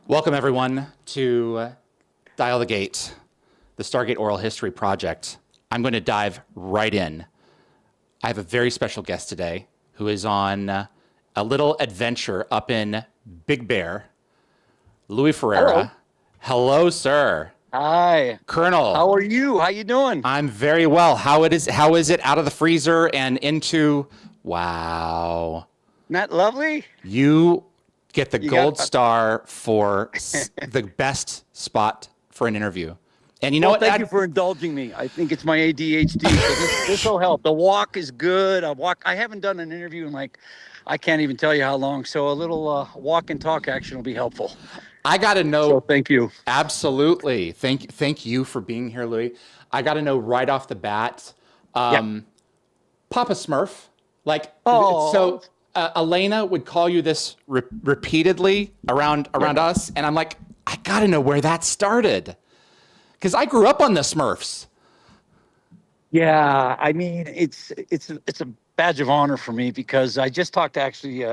Welcome, everyone, to Dial the Gate, the Stargate Oral History Project. I'm going to dive right in. I have a very special guest today who is on a little adventure up in Big Bear, Louis Hello. Ferreira. Hello, sir. Hi. Colonel, How are you? How you doing? I'm very well. How is it out of the freezer and into, wow. Not lovely? You get the You got gold star for the best spot for an interview. And you know Well, what? thank you for indulging me. I think it's my ADHD. So this will help. The walk is good. I haven't done an interview in I can't even tell you how long. So a little walk and talk action will be helpful. I got to So know. thank you. Absolutely. Thank you for being here, Louis. I got to know right off the bat, Yeah. Papa Smurf. Like, Oh, so Elena would call you this repeatedly yeah. around us, and I'm like, I got to know where that started because I grew up on the Smurfs. Yeah. I mean, it's a badge of honor for me because I just talked to actually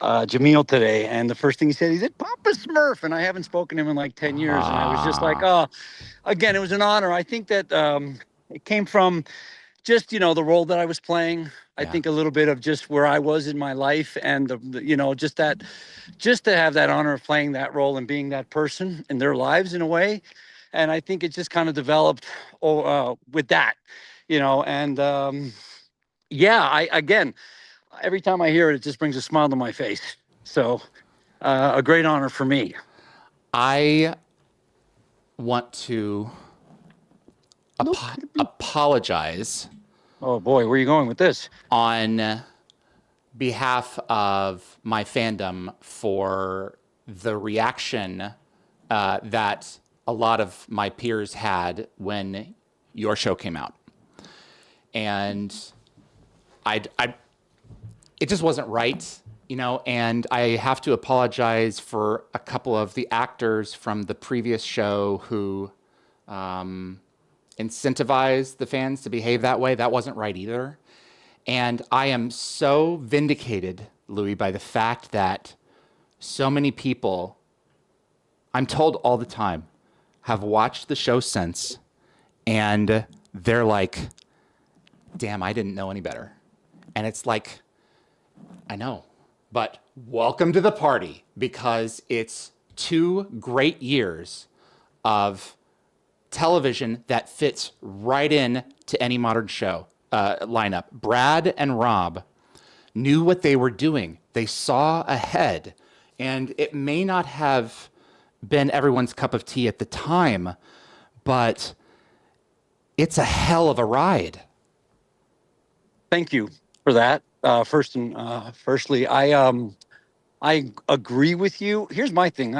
Jamil today, and the first thing he said, Papa Smurf, and I haven't spoken to him in like 10 years, and I was just like, Ah, oh, again, it was an honor. I think that it came from just the role that I was playing. I yeah. think a little bit of just where I was in my life, and just to have that honor of playing that role and being that person in their lives in a way. And I think it just kind of developed with that, and yeah, I again, every time I hear it, it just brings a smile to my face. So a great honor for me. I want to Look at me. apologize Oh boy, where are you going with this? on behalf of my fandom for the reaction that a lot of my peers had when your show came out. And I it just wasn't right, and I have to apologize for a couple of the actors from the previous show who incentivized the fans to behave that way. That wasn't right either. And I am so vindicated, Louis, by the fact that so many people, I'm told all the time, have watched the show since and they're like, damn, I didn't know any better. And it's like, I know, but welcome to the party because it's 2 great years of television that fits right in to any modern show lineup. Brad and Rob knew what they were doing. They saw ahead, and it may not have been everyone's cup of tea at the time, but it's a hell of a ride. Thank you for that. Firstly, I agree with you. Here's my thing.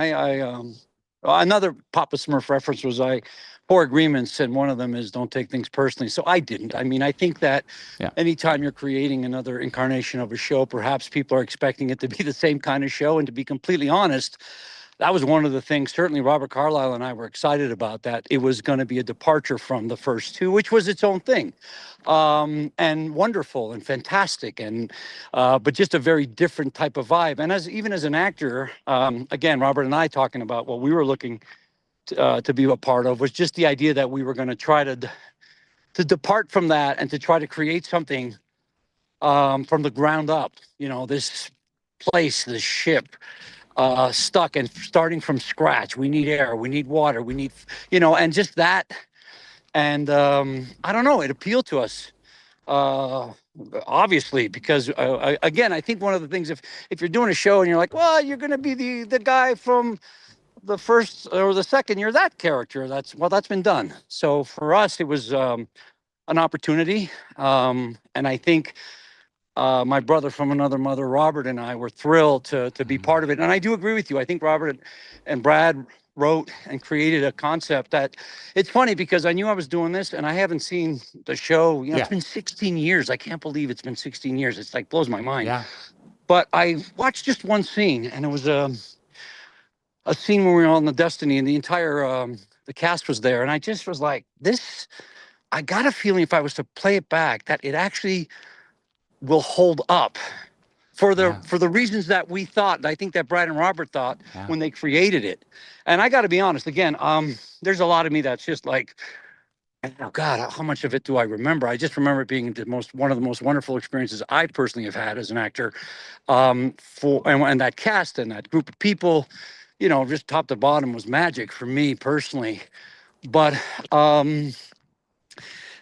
Another Papa Smurf reference was I 4 agreements, and one of them is don't take things personally. So I didn't. I mean, I think that Yeah. anytime you're creating another incarnation of a show, perhaps people are expecting it to be the same kind of show. And to be completely honest, that was one of the things. Certainly, Robert Carlyle and I were excited about that. It was going to be a departure from the first two, which was its own thing, and wonderful and fantastic, and but just a very different type of vibe. And even as an actor, again, Robert and I talking about what we were looking to be a part of was just the idea that we were going to try to depart from that and to try to create something from the ground up. This place, this ship, stuck and starting from scratch. We need air, we need water, we need, and just that. And I don't know, it appealed to us. Uh, Obviously, because again, I think one of the things, if you're doing a show and you're like, well, you're going to be the guy from the first or the second, you're that character. That's been done. So for us, it was an opportunity, and I think my brother from another mother, Robert, and I were thrilled to be part of it. And I do agree with you. I think Robert and Brad wrote and created a concept that it's funny because I knew I was doing this and I haven't seen the show. It's Yeah. been 16 years. I can't believe it's been 16 years. It's like blows my mind. Yeah. But I watched just one scene, and it was a scene where we were on the Destiny, and the entire the cast was there, and I just was like, this. I got a feeling if I was to play it back, that it actually will hold up for Yeah. the reasons that we thought, and I think that Brad and Robert thought Yeah. when they created it. And I got to be honest, again, there's a lot of me that's just like, oh God, how much of it do I remember? I just remember it being one of the most wonderful experiences I personally have had as an actor. And that cast and that group of people, just top to bottom was magic for me personally. But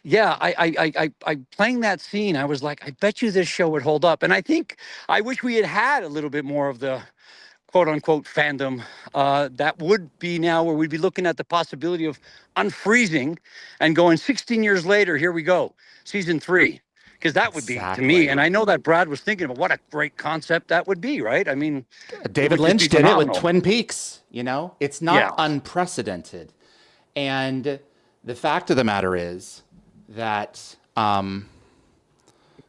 yeah, I playing that scene, I was like, I bet you this show would hold up. And I wish we had a little bit more of the quote unquote fandom that would be now where we'd be looking at the possibility of unfreezing and going 16 years later, here we go, season 3. Because that would be, to me, Exactly. and I know that Brad was thinking about what a great concept that would be, right? I mean, David would just Lynch be did it with phenomenal. Twin Peaks, It's not Yeah. unprecedented. And the fact of the matter is that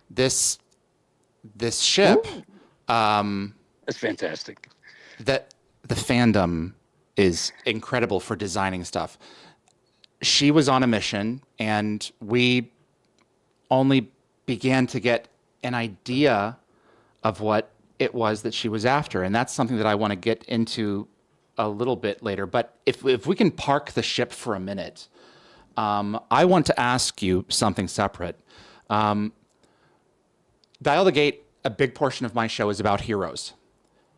this ship, That's fantastic. that the fandom is incredible for designing stuff. She was on a mission, and we only began to get an idea of what it was that she was after. And that's something that I want to get into a little bit later. But if we can park the ship for a minute, I want to ask you something separate. Dial the Gate, a big portion of my show is about heroes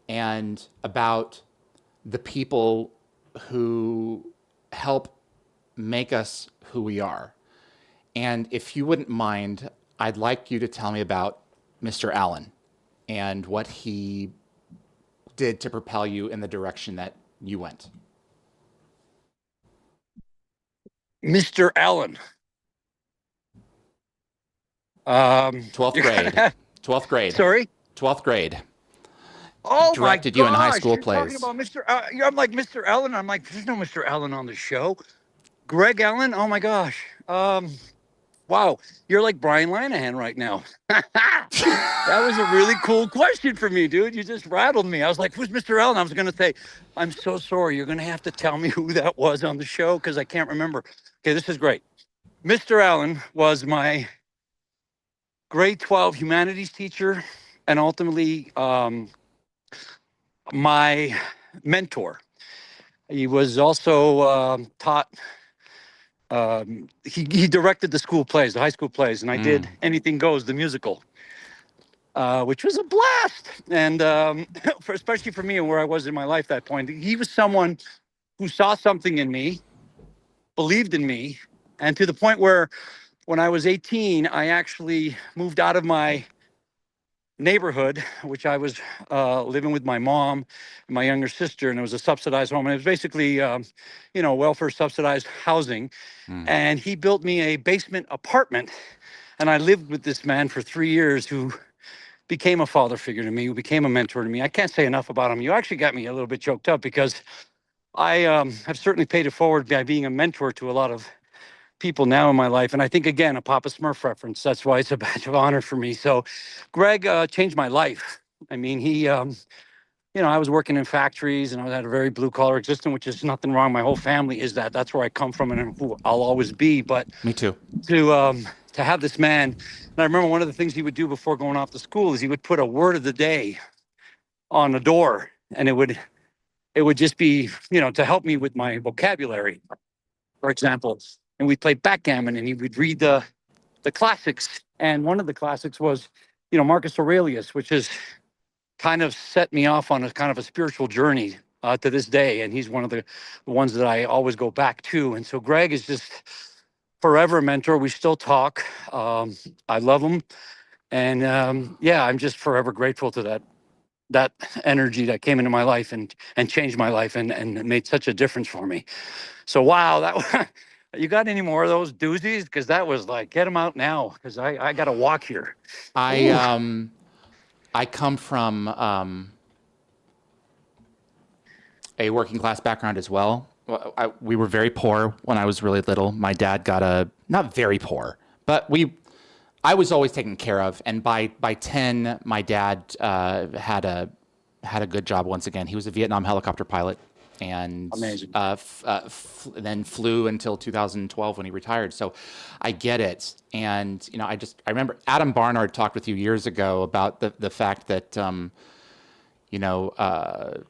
and about the people who help make us who we are. And if you wouldn't mind, I'd like you to tell me about Mr. Allen and what he did to propel you in the direction that you went. Mr. Allen. 12th grade. 12th grade. Sorry? 12th grade. Oh Directed my you in high gosh, school you're plays. talking about Mr. I'm like, Mr. Allen. I'm like, there's no Mr. Allen on the show. Greg Allen? Oh my gosh. Wow. You're like Brian Lanahan right now. That was a really cool question for me, dude. You just rattled me. I was like, who's Mr. Allen? I was going to say, I'm so sorry. You're going to have to tell me who that was on the show because I can't remember. Okay, this is great. Mr. Allen was my grade 12 humanities teacher and ultimately my mentor. He was also taught, he directed the school plays, the high school plays, and I did Anything Goes, the musical, which was a blast. And especially for me and where I was in my life at that point, he was someone who saw something in me, believed in me, and to the point where when I was 18, I actually moved out of my neighborhood, which I was living with my mom and my younger sister, and it was a subsidized home. And it was basically, welfare subsidized housing. And he built me a basement apartment. And I lived with this man for 3 years who became a father figure to me, who became a mentor to me. I can't say enough about him. You actually got me a little bit choked up because I have certainly paid it forward by being a mentor to a lot of people now in my life. And I think, again, a Papa Smurf reference. That's why it's a badge of honor for me. So Greg changed my life. I mean, he, I was working in factories and I had a very blue collar existence, which is nothing wrong. My whole family is that. That's where I come from and who I'll always be. But Me too. To have this man, and I remember one of the things he would do before going off to school is he would put a word of the day on the door, and it would just be, to help me with my vocabulary, for example. And we'd play backgammon, and he would read the classics. And one of the classics was, Marcus Aurelius, which has kind of set me off on a kind of a spiritual journey to this day. And he's one of the ones that I always go back to. And so Greg is just forever a mentor. We still talk. I love him. And I'm just forever grateful to that energy that came into my life and changed my life and made such a difference for me. So, wow, you got any more of those doozies? Because that was like, get them out now, because I got to walk here. I come from a working class background as well. We were very poor when I was really little. My dad got not very poor, but I was always taken care of. And by 10, my dad had a good job once again. He was a Vietnam helicopter pilot. and Amazing. then flew until 2012 when he retired. So I get it. And, I remember Adam Barnard talked with you years ago about the fact that, you know,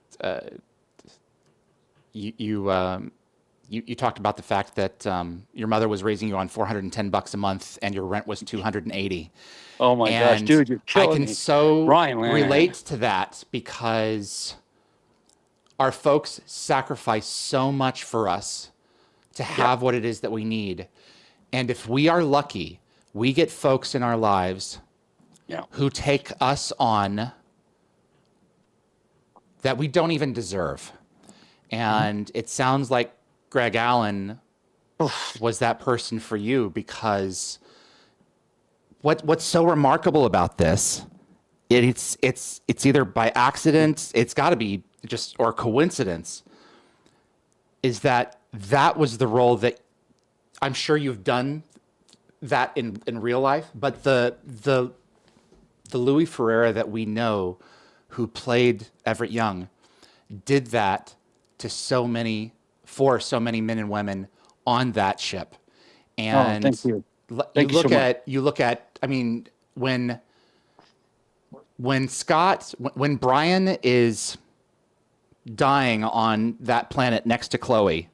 you talked about the fact that your mother was raising you on $410 a month and your rent was 280. Oh my gosh, And dude, you're I killing can me. so Ryan Lanahan. relate to that because our folks sacrifice so much for us to have what it is that we need. And if we are lucky, we get folks in our lives who take us on that we don't even deserve. And it sounds like Greg Allen was that person for you, because what's so remarkable about this, it's either by accident, it's got to be just, or coincidence, is that was the role that I'm sure you've done that in real life, but the Louis Ferreira that we know who played Everett Young did that to for so many men and women on that ship. And thank you. Thank you so much. You look at, I mean, when Brian is dying on that planet next to Chloe,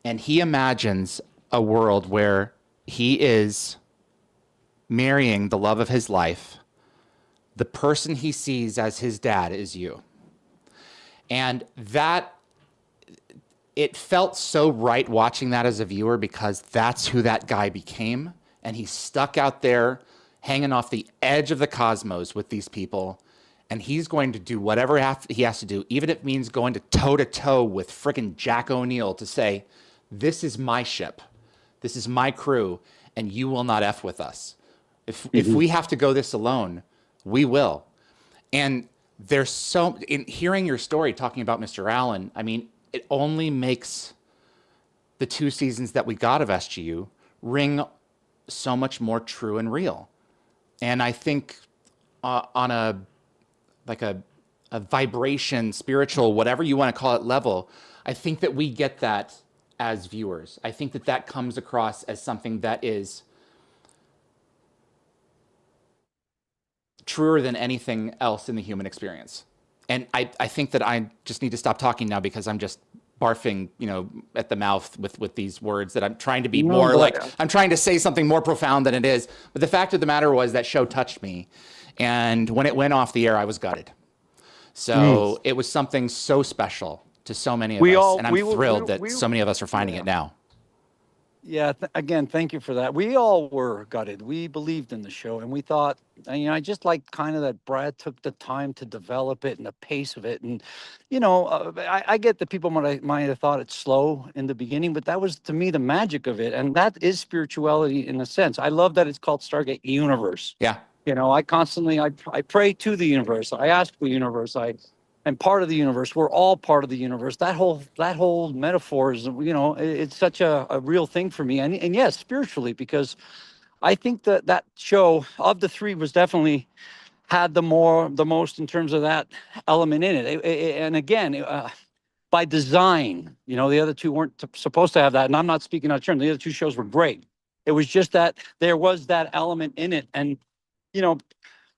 and he imagines a world where he is marrying the love of his life, the person he sees as his dad is you. And that, it felt so right watching that as a viewer, because that's who that guy became. And he's stuck out there hanging off the edge of the cosmos with these people. And he's going to do whatever he has to do, even if it means going to toe with frickin' Jack O'Neill to say, this is my ship. This is my crew. And you will not F with us. If we have to go this alone, we will. And there's in hearing your story talking about Mr. Allen, I mean, it only makes the 2 seasons that we got of SGU ring so much more true and real. And I think on a vibration, spiritual, whatever you want to call it, level, I think that we get that as viewers. I think that comes across as something that is truer than anything else in the human experience. And I think that I just need to stop talking now, because I'm just barfing, at the mouth with these words that I'm trying to be I'm trying to say something more profound than it is. But the fact of the matter was that show touched me. And when it went off the air, I was gutted. So it was something so special to so many of us. And I'm thrilled that so many of us are finding it now. Yeah, again, thank you for that. We all were gutted. We believed in the show, and we thought, I just like kind of that Brad took the time to develop it and the pace of it. And, I get that people might have thought it's slow in the beginning, but that was, to me, the magic of it. And that is spirituality in a sense. I love that it's called Stargate Universe. Yeah. I constantly, I pray to the universe. I ask the universe. I'm part of the universe. We're all part of the universe. That whole metaphor is, it's such a real thing for me. And yes, spiritually, because I think that show of the 3 was definitely had the most in terms of that element in it. And again, by design, the other 2 weren't supposed to have that. And I'm not speaking out of turn. The other 2 shows were great. It was just that there was that element in it. And,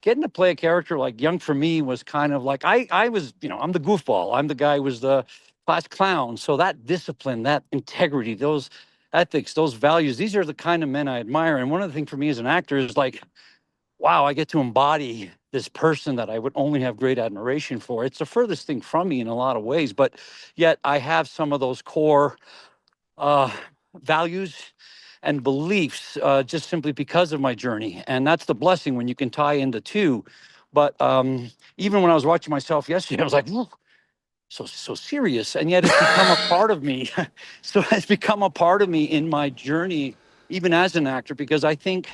getting to play a character like Young for me was kind of like, I was, I'm the goofball. I'm the guy who was the class clown. So that discipline, that integrity, those ethics, those values, these are the kind of men I admire. And one of the things for me as an actor is like, wow, I get to embody this person that I would only have great admiration for. It's the furthest thing from me in a lot of ways, but yet I have some of those core values and beliefs just simply because of my journey. And that's the blessing when you can tie into 2. But even when I was watching myself yesterday, I was like, so serious. And yet it's become a part of me. So it's become a part of me in my journey, even as an actor, because I think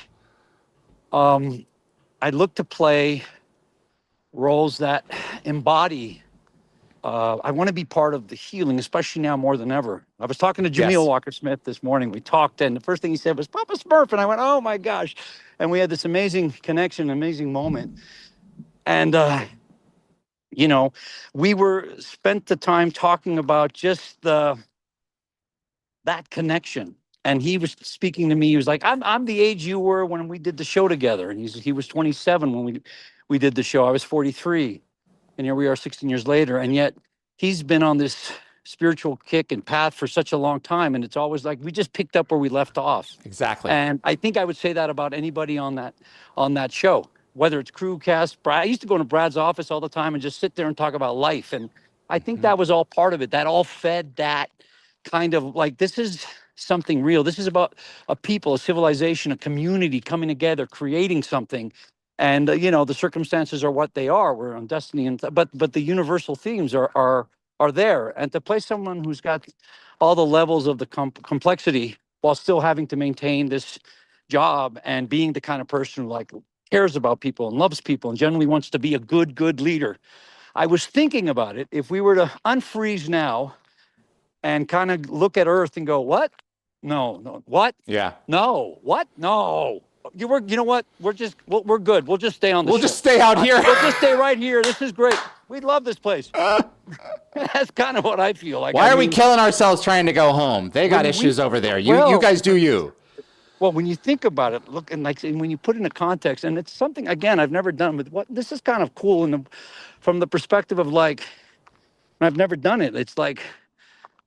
I look to play roles that embody I want to be part of the healing, especially now more than ever. I was talking to Jameel Walker-Smith this morning. We talked, and the first thing he said was, Papa Smurf. And I went, oh, my gosh. And we had this amazing connection, amazing moment. And you know, we spent the time talking about just that connection. And he was speaking to me. He was like, I'm the age you were when we did the show together. And he was 27 when we did the show. I was 43. And here we are 16 years later. And yet he's been on this spiritual kick and path for such a long time. And it's always like we just picked up where we left off. Exactly. And I think I would say that about anybody on that show, whether it's crew, cast. Brad, I used to go to Brad's office all the time and just sit there and talk about life. And I think that was all part of it. That all fed that kind of like, this is something real. This is about a people, a civilization, a community coming together, creating something. And the circumstances are what they are. We're on destiny, but the universal themes are there. And to play someone who's got all the levels of the complexity while still having to maintain this job and being the kind of person who like cares about people and loves people and generally wants to be a good leader. I was thinking about it. If we were to unfreeze now and kind of look at Earth and go, what? No, what? Yeah. No, what? No. You know what? We're good. We'll just stay on the We'll show. just stay out here. We'll just stay right here. This is great. We love this place. That's kind of what I feel like. Why are we killing ourselves trying to go home? They got issues over there. You guys do you. Well, when you think about it, look, and when you put it in a context, and it's something, again, I've never done with this is kind of cool from the perspective of like, I've never done it. It's like,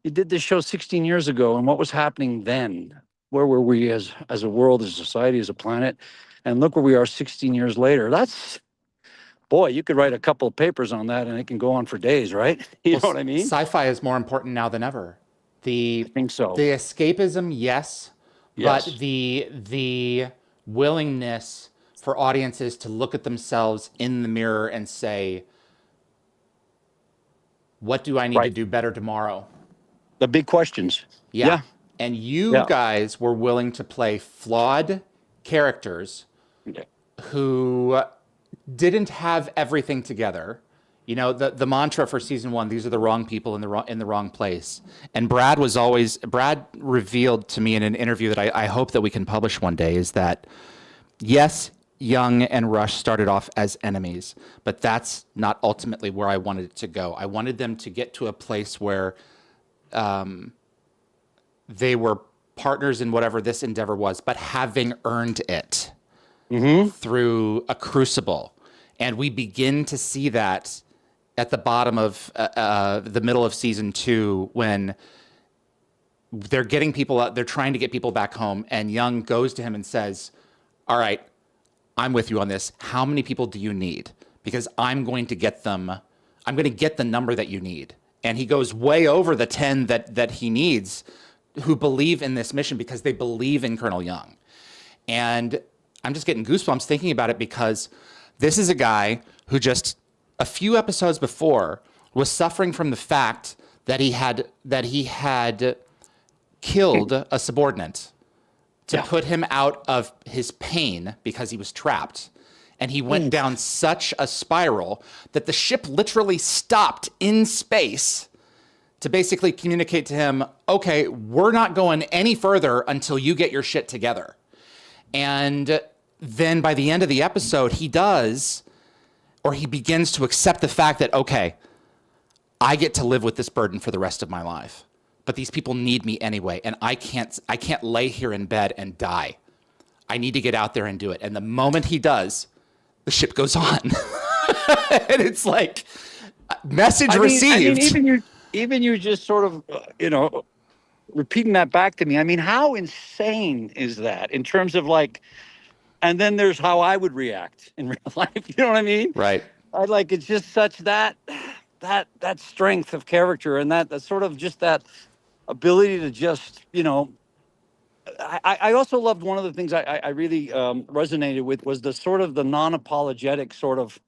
you did this show 16 years ago, and what was happening then? Where were we as a world, as a society, as a planet? And look where we are 16 years later. Boy, you could write a couple of papers on that, and it can go on for days, right? You know what I mean? Sci-fi is more important now than ever. I think so. The escapism, yes. But the willingness for audiences to look at themselves in the mirror and say, what do I need to do better tomorrow? The big questions. Yeah. And you guys were willing to play flawed characters who didn't have everything together. You know, the mantra for season 1, these are the wrong people in the wrong place. And Brad revealed to me in an interview that I hope that we can publish one day, is that yes, Young and Rush started off as enemies, but that's not ultimately where I wanted it to go. I wanted them to get to a place where they were partners in whatever this endeavor was, but having earned it through a crucible. And we begin to see that at the bottom of the middle of season 2, when they're getting people out, they're trying to get people back home, and Young goes to him and says, all right, I'm with you on this. How many people do you need? Because I'm going to get the number that you need. And he goes way over the 10 that he needs, who believe in this mission because they believe in Colonel Young. And I'm just getting goosebumps thinking about it, because this is a guy who just a few episodes before was suffering from the fact that he had killed a subordinate to put him out of his pain because he was trapped. And he went down such a spiral that the ship literally stopped in space to basically communicate to him, okay, we're not going any further until you get your shit together. And then by the end of the episode, he begins to accept the fact that, okay, I get to live with this burden for the rest of my life, but these people need me anyway, and I can't lay here in bed and die. I need to get out there and do it. And the moment he does, the ship goes on. And it's like, message received. I mean, even you just sort of, repeating that back to me. I mean, how insane is that in terms of like, and then there's how I would react in real life. You know what I mean? Right. It's just such that strength of character, and that sort of just that ability to just, I also loved one of the things I really resonated with was the sort of the non-apologetic sort of,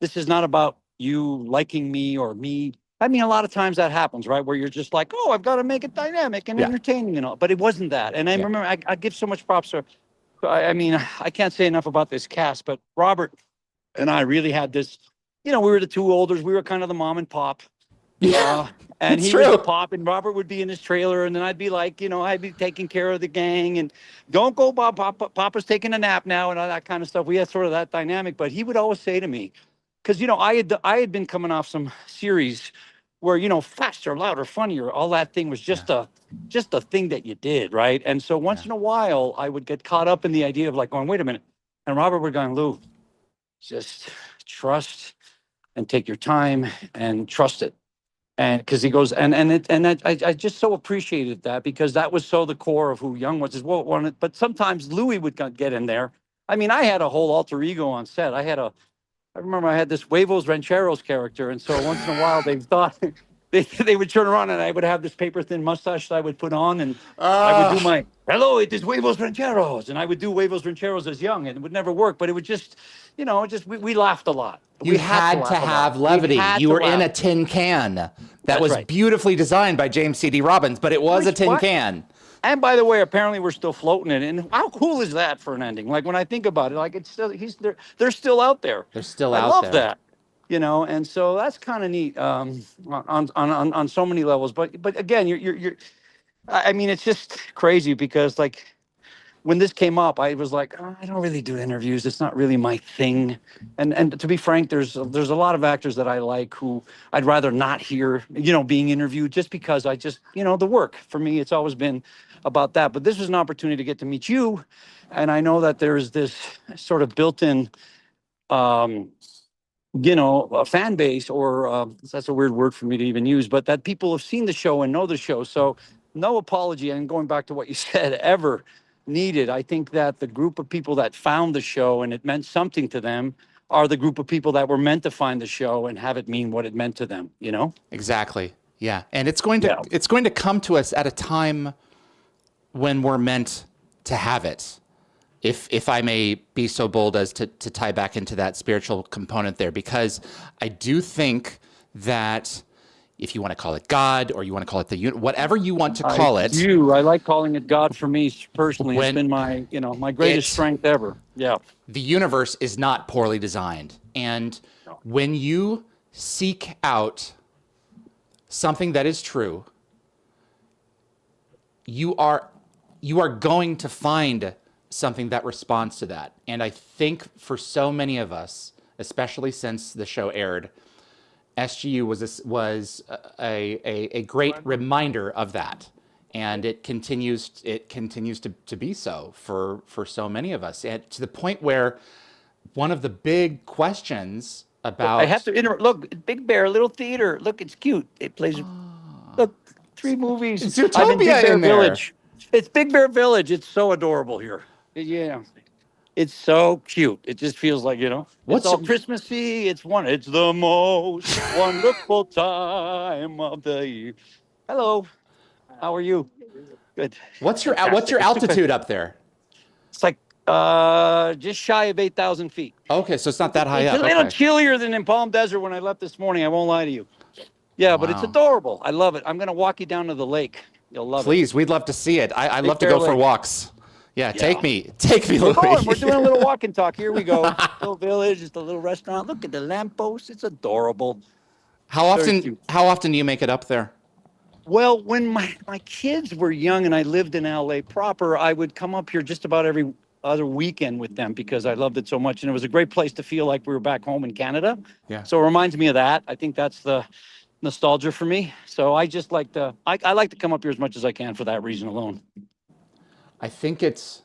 this is not about you liking me or me. I mean, a lot of times that happens, right? Where you're just like, oh, I've got to make it dynamic and entertaining and all. But it wasn't that. And I remember I give so much props to, I mean, I can't say enough about this cast, but Robert and I really had this, we were the two olders. We were kind of the mom and pop. Yeah. And he was the pop, and Robert would be in his trailer, and then I'd be like, I'd be taking care of the gang, and don't go, Bob, Papa's taking a nap now, and all that kind of stuff. We had sort of that dynamic, but he would always say to me, because I had been coming off some series where faster, louder, funnier, all that thing was just a thing that you did, right? And so once in a while, I would get caught up in the idea of like going, wait a minute, and Robert would go, Lou, just trust and take your time and trust it. And because he goes, I just so appreciated that, because that was so the core of who Young was. Is what wanted, but sometimes Louis would get in there. I mean, I had a whole alter ego on set. I remember I had this Huevos Rancheros character, and so once in a while they thought they would turn around and I would have this paper thin mustache that I would put on, and I would do my hello, it is Huevos Rancheros, and I would do Huevos Rancheros as Young, and it would never work, but it would just, we laughed a lot. You had to have levity. You were in a tin can that was beautifully designed by James C.D. Robbins, but it was a tin can. And by the way, apparently we're still floating in it. And how cool is that for an ending? Like when I think about it, like it's still they're still out there. They're still out there. I love that. And so that's kind of neat on so many levels. But again, I mean, it's just crazy because like when this came up, I was like, oh, I don't really do interviews. It's not really my thing. And to be frank, there's a lot of actors that I like who I'd rather not hear, being interviewed, just because I just, the work for me, it's always been about that. But this was an opportunity to get to meet you. And I know that there's this sort of built-in, a fan base, or that's a weird word for me to even use, but that people have seen the show and know the show. So no apology. And going back to what you said, ever needed. I think that the group of people that found the show and it meant something to them are the group of people that were meant to find the show and have it mean what it meant to them, Exactly. Yeah. And it's going to come to us at a time when we're meant to have it. If I may be so bold as to tie back into that spiritual component there, because I do think that if you want to call it God, or you want to call it whatever you want to call it. I like calling it God for me personally. It's been my, my greatest strength ever. Yeah. The universe is not poorly designed. And when you seek out something that is true, you are going to find something that responds to that. And I think for so many of us, especially since the show aired, SGU was a great reminder of that, and it continues to be so for so many of us, and to the point where one of the big questions about I have to interrupt. Look, Big Bear, little theater. Look, it's cute. It plays. Look, 3 movies. It's Zootopia in there. Village. It's Big Bear Village. It's so adorable here. Yeah. It's so cute. It just feels like, it's all Christmassy. It's the most wonderful time of the year. Hello. How are you? Good. What's your altitude up there? It's like just shy of 8,000 feet. Okay, so it's not that high it's up. It's a little chillier than in Palm Desert when I left this morning. I won't lie to you. Yeah, but it's adorable. I love it. I'm going to walk you down to the lake. You'll love it. Please, we'd love to see it. I love to go for walks. Yeah, take me, Louis. We're doing a little walk and talk. Here we go. Little village, just a little restaurant. Look at the lamppost. It's adorable. How often do you make it up there? Well, when my kids were young and I lived in LA proper, I would come up here just about every other weekend with them because I loved it so much. And it was a great place to feel like we were back home in Canada. Yeah. So it reminds me of that. I think that's the nostalgia for me. So I just like I like to come up here as much as I can for that reason alone. I think it's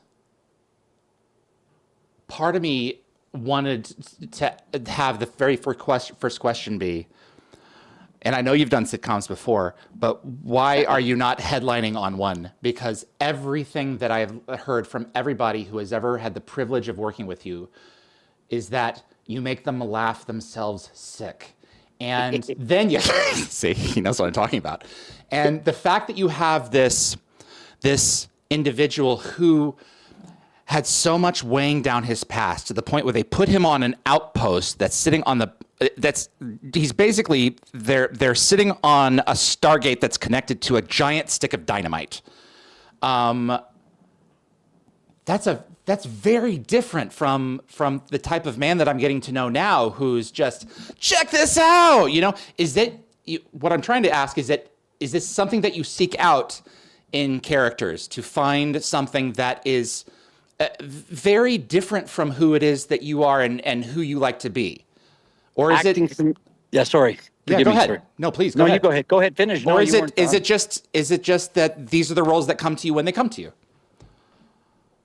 part of me wanted to have the very first question be, and I know you've done sitcoms before, but why are you not headlining on one? Because everything that I've heard from everybody who has ever had the privilege of working with you is that you make them laugh themselves sick. And then you see, he knows what I'm talking about. And the fact that you have this individual who had so much weighing down his past to the point where they put him on an outpost that's sitting on he's basically they're sitting on a Stargate that's connected to a giant stick of dynamite. That's very different from the type of man that I'm getting to know now, who's just, check this out. What I'm trying to ask is this something that you seek out in characters, to find something that is very different from who it is that you are and who you like to be? Or is acting it? from, yeah, sorry. Yeah, Forgive go me, ahead. sorry. No, please No, go you ahead. go ahead. Go ahead, finish. No, Or is you it? weren't Is done. it just that these are the roles that come to you when they come to you?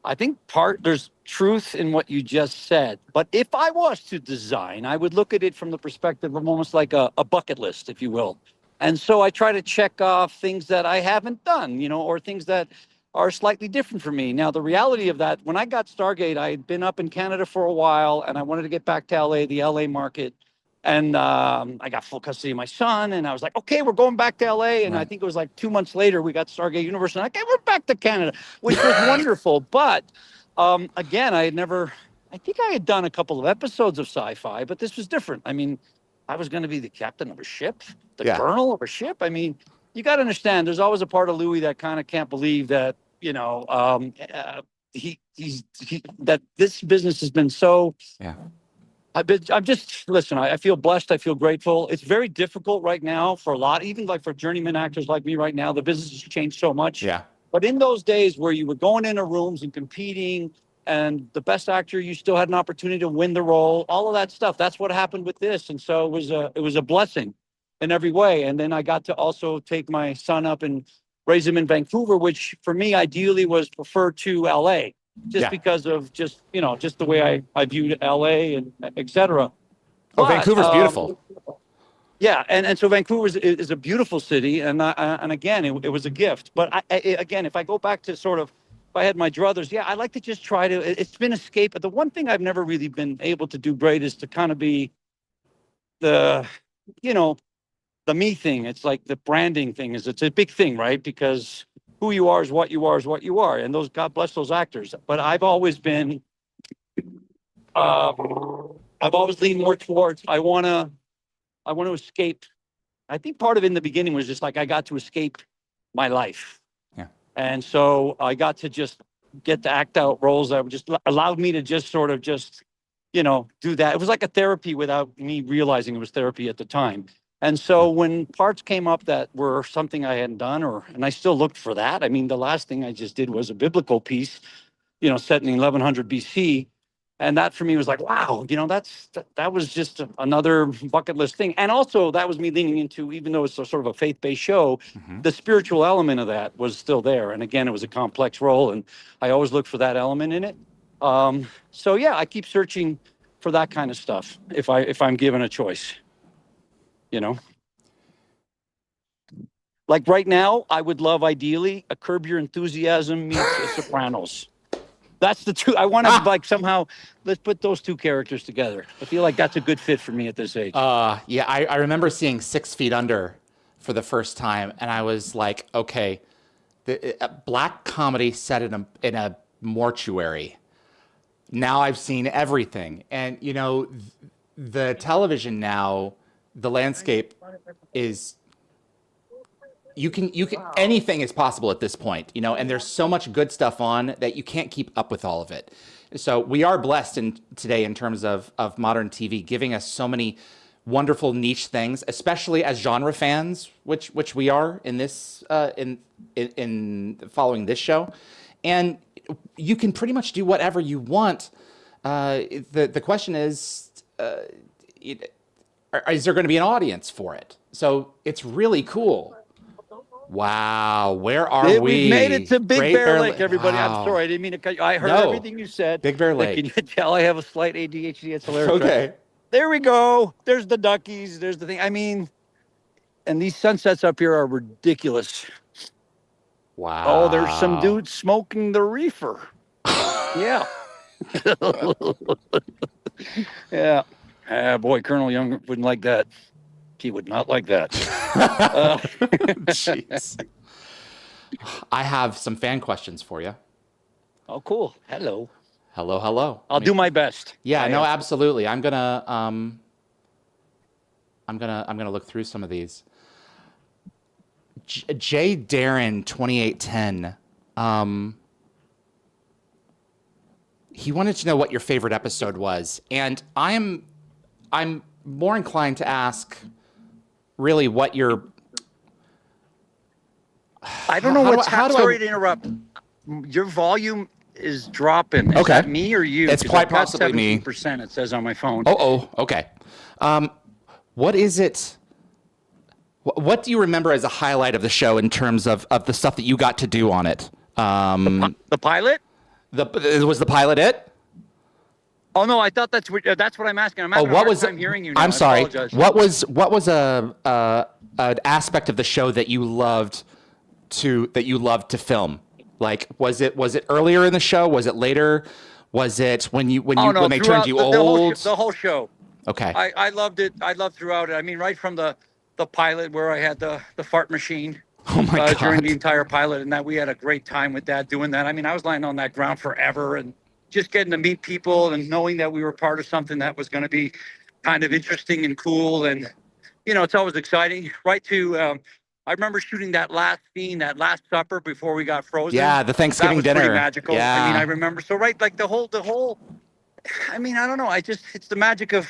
I think there's truth in what you just said. But if I was to design, I would look at it from the perspective of almost like a bucket list, if you will. And so I try to check off things that I haven't done, or things that are slightly different for me. Now, the reality of that, when I got Stargate, I had been up in Canada for a while and I wanted to get back to LA, the LA market. And I got full custody of my son, and I was like, okay, we're going back to LA. And I Right. think it was like 2 months later, we got Stargate Universe, and okay, we're back to Canada, which was wonderful. But again, I think I had done a couple of episodes of Sci-Fi, but this was different. I mean, I was going to be the captain of a ship, the Yeah. colonel of a ship. I mean, you got to understand, there's always a part of Louis that kind of can't believe that, that this business has been so. Yeah. I'm just, listen, I feel blessed. I feel grateful. It's very difficult right now for a lot, even like for journeyman actors like me right now. The business has changed so much. Yeah. But in those days where you were going into rooms and competing, and the best actor, you still had an opportunity to win the role, all of that stuff. That's what happened with this. And so it was a blessing in every way. And then I got to also take my son up and raise him in Vancouver, which for me ideally was preferred to LA, just Yeah. because of just the way I viewed LA and et cetera. Oh, But, Vancouver's beautiful. yeah, and so Vancouver is a beautiful city, and again, it was a gift. But again, if I go back to sort of, if I had my druthers, yeah, I like to just try to. It's been escape. But the one thing I've never really been able to do great is to kind of be the, you know, the me thing. It's like the branding thing. It's a big thing, right? Because who you are is what you are is what you are, and those, God bless those actors. But I've always been, I've always leaned more towards I want to escape. I think part of it in the beginning was just like I got to escape my life. Yeah. And so I got to just get to act out roles that just allowed me to just sort of just, do that. It was like a therapy without me realizing it was therapy at the time. And so when parts came up that were something I hadn't done, and I still looked for that. I mean, the last thing I just did was a biblical piece, set in 1100 BC. And that for me was like, wow, that was just another bucket list thing. And also that was me leaning into, even though it's a sort of a faith-based show, the spiritual element of that was still there. And again, it was a complex role, and I always look for that element in it. So yeah, I keep searching for that kind of stuff if I'm given a choice, Like right now, I would love ideally a Curb Your Enthusiasm meets a Sopranos. That's the two. I want to like somehow let's put those two characters together. I feel like that's a good fit for me at this age. Yeah, I remember seeing 6 Feet Under for the first time, and I was like, okay, black comedy set in a mortuary. Now I've seen everything, and the television now, the landscape is. You can anything is possible at this point, and there's so much good stuff on that you can't keep up with all of it. So we are blessed today in terms of modern TV, giving us so many wonderful niche things, especially as genre fans, which we are in this in following this show, and you can pretty much do whatever you want. The question is, is there going to be an audience for it? So it's really cool. Wow, where are we? We made it to Big Great Bear Lake, everybody. Wow. I'm sorry, I didn't mean to cut you. I heard No. everything you said. Big Bear Lake. Can you tell I have a slight ADHD? It's hilarious. Okay. Right? There we go. There's the duckies. There's the thing. I mean, and these sunsets up here are ridiculous. Wow. Oh, there's some dudes smoking the reefer. Yeah. Yeah. Boy, Colonel Young wouldn't like that. He would not like that. Jeez. I have some fan questions for you. Oh, cool. Hello. Hello. I'll do my best. Yeah, no, absolutely. I'm gonna look through some of these. J Darren 2810. He wanted to know what your favorite episode was, and I'm more inclined to ask, really, what your. I don't know what's happening. Sorry to interrupt. Your volume is dropping. Is Okay. that me or you? It's 'Cause quite I've got possibly me. 17%, it says on my phone. Okay. What is it? What do you remember as a highlight of the show in terms of the stuff that you got to do on it? The pilot? Was the pilot it? Oh no, I thought that's what I'm asking. I'm having a hard time hearing you now. I'm sorry. I apologize. What was an aspect of the show that you loved to film? Like, was it earlier in the show? Was it later? Was it when they turned you old? The whole show. Okay. I loved it. I loved throughout it. I mean, right from the pilot where I had the fart machine. Oh my God. During the entire pilot, and that we had a great time with that, doing that. I mean, I was lying on that ground forever, and just getting to meet people and knowing that we were part of something that was going to be kind of interesting and cool. And, it's always exciting. Right to, I remember shooting that last scene, that last supper before we got frozen. Yeah, the Thanksgiving dinner. Pretty magical. Yeah. I mean, I remember. So, right, like the whole, I mean, I don't know. It's the magic of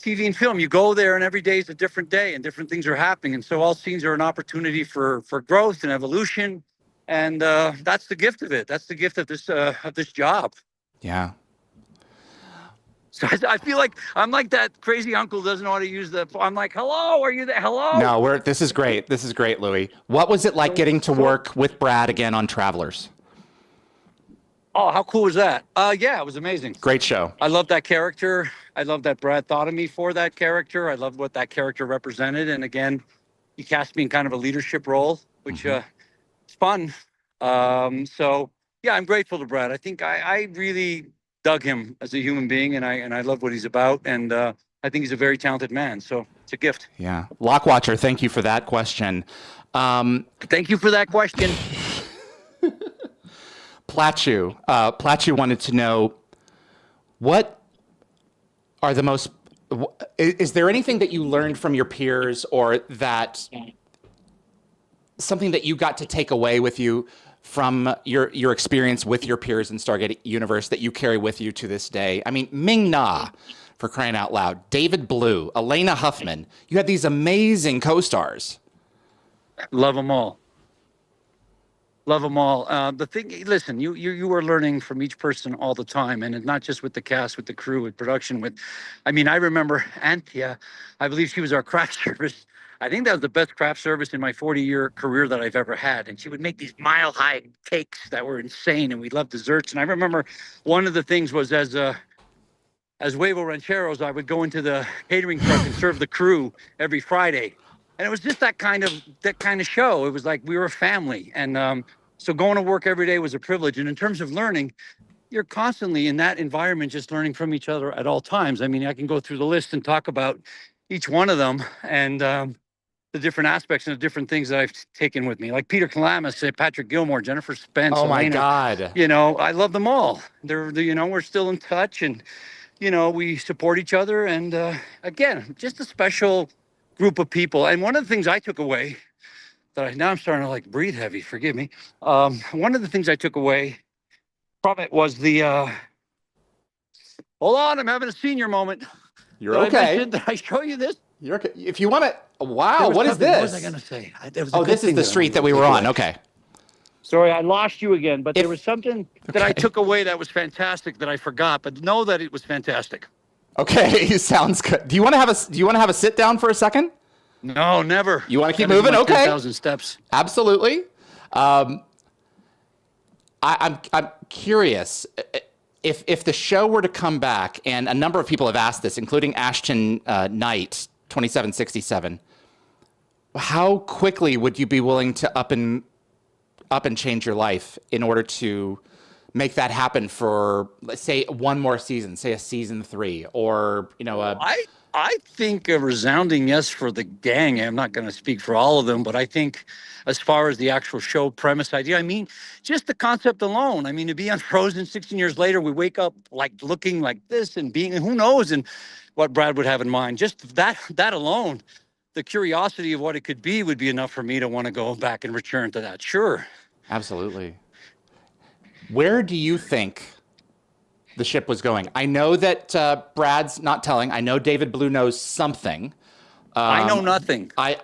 TV and film. You go there and every day is a different day and different things are happening. And so all scenes are an opportunity for growth and evolution. And that's the gift of it. That's the gift of this job. Yeah. So I feel like I'm like that crazy uncle who doesn't know how to use I'm like, hello, are you there? Hello? No, this is great. This is great, Louis. What was it like getting to work with Brad again on Travelers? Oh, how cool was that? Yeah, it was amazing. Great show. I love that character. I love that Brad thought of me for that character. I love what that character represented. And again, he cast me in kind of a leadership role, which is fun. So yeah, I'm grateful to Brad. I think I really dug him as a human being, and I love what he's about. And I think he's a very talented man. So it's a gift. Yeah. Lockwatcher, thank you for that question. Thank you for that question. Plachu wanted to know, what are the most, is there anything that you learned from your peers, or that something that you got to take away with you from your experience with your peers in Stargate universe that you carry with you to this day? I mean, Ming Na, for crying out loud, David Blue, Elena Huffman, you had these amazing co-stars. Love them all. Love them all. The thing, listen, you are learning from each person all the time, and it's not just with the cast, with the crew, with production. I mean, I remember Antia. I believe she was our craft service. I think that was the best craft service in my 40-year career that I've ever had. And she would make these mile-high cakes that were insane, and we loved desserts. And I remember one of the things was as Huevo Rancheros, I would go into the catering truck and serve the crew every Friday. And it was just that kind of show. It was like we were a family. And so going to work every day was a privilege. And in terms of learning, you're constantly in that environment, just learning from each other at all times. I mean, I can go through the list and talk about each one of them and the different aspects and the different things that I've taken with me. Like Peter Kalamis, Patrick Gilmore, Jennifer Spence. Oh, my Elena. God. I love them all. We're still in touch, and, we support each other. And again, just a special group of people. And one of the things I took away now I'm starting to breathe heavy, forgive me. One of the things I took away from it was hold on, I'm having a senior moment. You're okay. Did I show you this? You're okay. If you want to, wow, what is this? What was I going to say? This is the street that we were on. Okay. Sorry, I lost you again, but there was something that I took away that was fantastic that I forgot, but know that it was fantastic. Okay, sounds good. Do you want to have a sit down for a second? No, never. You want to keep moving? Okay. 10,000 steps. Absolutely. I'm curious if the show were to come back, and a number of people have asked this, including Ashton Knight, 2767. How quickly would you be willing to up and change your life in order to make that happen for, let's say, one more season, say a season 3, or I think a resounding yes for the gang. I'm not going to speak for all of them, but I think as far as the actual show premise idea, I mean, just the concept alone. I mean, to be Unfrozen 16 years later, we wake up looking like this and being, who knows, and what Brad would have in mind. Just that alone, the curiosity of what it could be would be enough for me to want to go back and return to that. Sure. Absolutely. Where do you think the ship was going? I know that Brad's not telling. I know David Blue knows something, I know nothing. I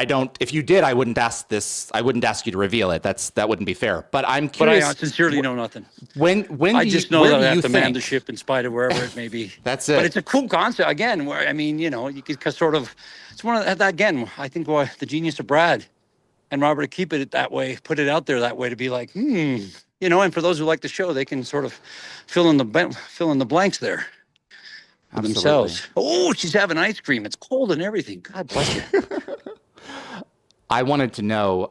don't. If you did, I wouldn't ask this. I wouldn't ask you to reveal it. That wouldn't be fair. But I'm But I curious. sincerely know nothing. When I do just you, know where that do I you have to man the think? ship in spite of wherever it may be. That's But it. it's a cool concept again. Where I mean, you know, you could sort of. It's one of that again. I think why the genius of Brad and Robert to keep it that way, put it out there that way to be like, you know. And for those who like the show, they can sort of fill in the blanks there for Absolutely. themselves. Oh, she's having ice cream. It's cold and everything. God bless you. I wanted to know.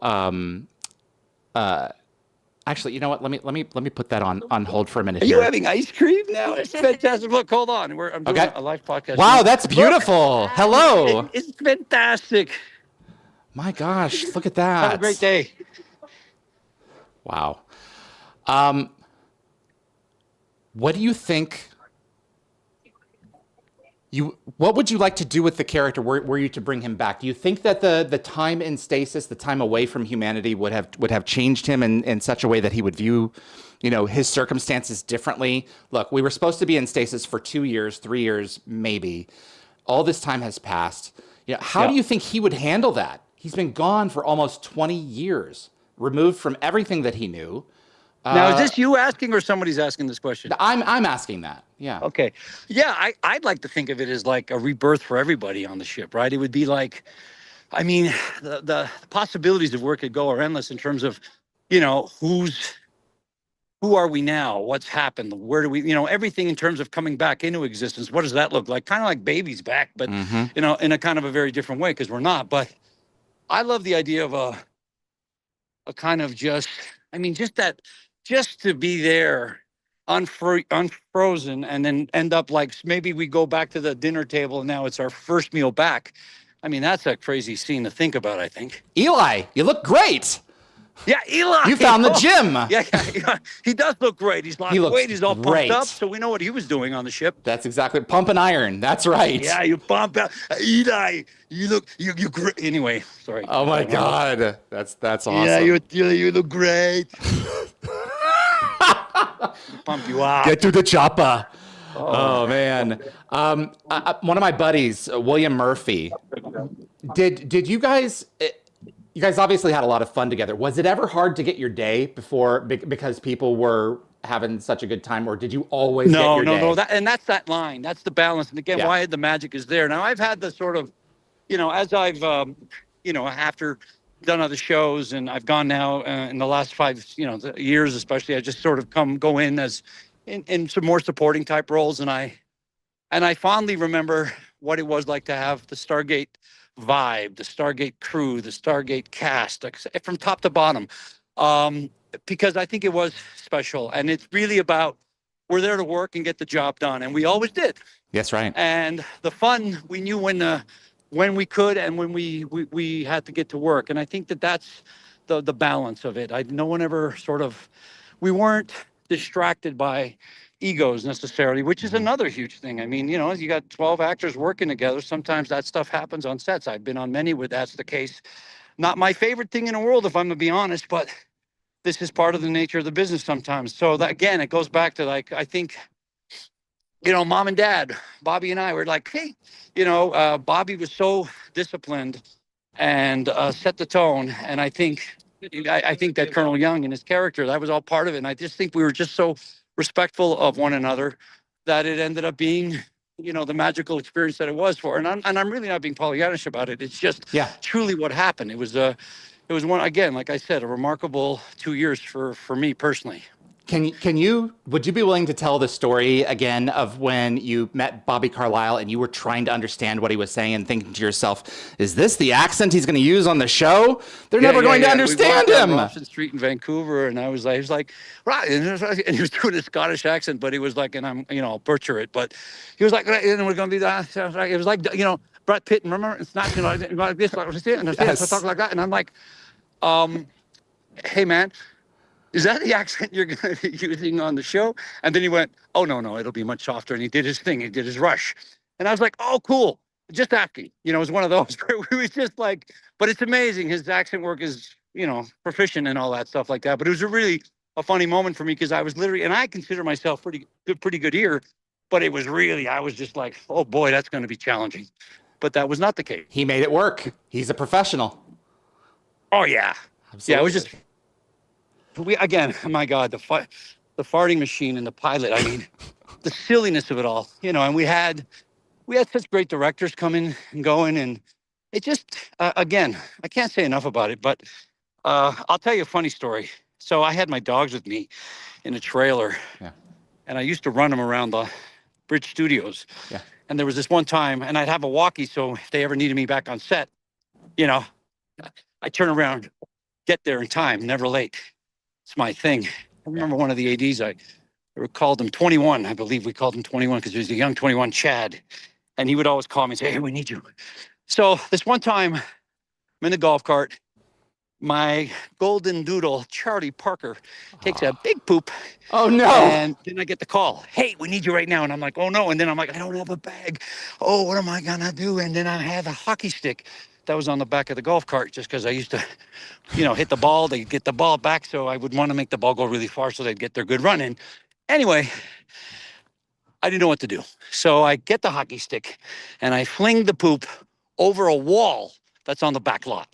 Actually, you know what? Let me put that on hold for a minute Are you here. having ice cream now? It's fantastic. Look, hold on. I'm doing Okay. a live podcast. Wow, now. that's Look, beautiful. Hello. it's fantastic. My gosh, look at Have a that. great day. Wow. What do you think? What would you like to do with the character were you to bring him back? Do you think that the time in stasis, the time away from humanity, would have changed him in such a way that he would view, his circumstances differently? Look, we were supposed to be in stasis for 2 years, 3 years, maybe. All this time has passed. How do you think he would handle that? He's been gone for almost 20 years, removed from everything that he knew. Now, is this you asking or somebody's asking this question? I'm asking that. Yeah. Okay. Yeah, I'd like to think of it as like a rebirth for everybody on the ship, right? It would be like, I mean, the possibilities of where it could go are endless in terms of, who are we now? What's happened? Where do we, everything in terms of coming back into existence. What does that look like? Kind of like babies back, but, in a kind of a very different way because we're not. But I love the idea of a kind of just to be there, unfrozen, and then end up like maybe we go back to the dinner table and now it's our first meal back. I mean, that's a crazy scene to think about, I think. Eli, you look great. Yeah, Eli. You found the gym. Yeah. He does look great. He's lost weight. He's all great. pumped up. So we know what he was doing on the ship. That's exactly pump and iron. That's right. Yeah, you pump out. Eli, you great. Anyway, sorry. Oh my God, that's awesome. Yeah, you look great. Pump you out. Get to the chopper. Oh man. One of my buddies, William Murphy. Did you guys? You guys obviously had a lot of fun together. Was it ever hard to get your day before because people were having such a good time, or did you always get your day? No. That's that line. That's the balance. And again, why the magic is there. Now I've had the sort of, as I've, after done other shows and I've gone now in the last 5, years, especially, I just sort of go in as in some more supporting type roles. And I fondly remember what it was like to have the Stargate vibe, the Stargate crew, the Stargate cast, from top to bottom, because I think it was special. And it's really about, we're there to work and get the job done. And we always did. Yes, right. And the fun, we knew when we could and when we had to get to work. And I think that's the balance of it. No one ever we weren't distracted by egos necessarily, which is another huge thing. I mean, you got 12 actors working together. Sometimes that stuff happens on sets. I've been on many where that's the case. Not my favorite thing in the world, if I'm gonna be honest, but this is part of the nature of the business sometimes. So that, again, it goes back to like, I think, mom and dad, Bobby and I were like, hey, Bobby was so disciplined and set the tone. And I think that Colonel Young and his character, that was all part of it. And I just think we were just so respectful of one another that it ended up being, the magical experience that it was for. And I'm really not being Pollyannish about it. It's just truly what happened. It was one, again, like I said, a remarkable 2 years for me personally. Would you be willing to tell the story again of when you met Bobby Carlyle and you were trying to understand what he was saying and thinking to yourself, is this the accent he's going to use on the show? They're never going to understand him. Robson Street in Vancouver, and he was like, right, and he was doing a Scottish accent, but he was like, and I'll butcher it, but he was like, and we're going to be that. It was like, Brad Pitt, remember? It's not, like this, like this, and I talk like that, and I'm like, hey man, is that the accent you're going to be using on the show? And then he went, oh, no, it'll be much softer. And he did his thing. He did his rush. And I was like, oh, cool. Just asking. It was one of those where we was just like, but it's amazing. His accent work is, proficient and all that stuff like that. But it was a funny moment for me because I was literally, and I consider myself pretty good ear. but it was really, I was just like, oh boy, that's going to be challenging. But that was not the case. He made it work. He's a professional. Oh yeah. Absolutely. Yeah, it was just, again, my God, the farting machine and the pilot. I mean, the silliness of it all, and we had such great directors coming and going, and it just, again, I can't say enough about it, but I'll tell you a funny story. So I had my dogs with me in a trailer, and I used to run them around the Bridge Studios. Yeah. And there was this one time, and I'd have a walkie, so if they ever needed me back on set, I turn around, get there in time, never late. It's my thing. I remember one of the ADs, we called him 21. I believe we called him 21 because he was a young 21, Chad. And he would always call me and say, hey, we need you. So this one time, I'm in the golf cart. My golden doodle, Charlie Parker, takes a big poop. Oh, no. And then I get the call. Hey, we need you right now. And I'm like, oh, no. And then I'm like, I don't have a bag. Oh, what am I going to do? And then I had a hockey stick that was on the back of the golf cart just because I used to, hit the ball. They'd get the ball back. So I would want to make the ball go really far so they'd get their good run in. Anyway, I didn't know what to do. So I get the hockey stick and I fling the poop over a wall that's on the back lot.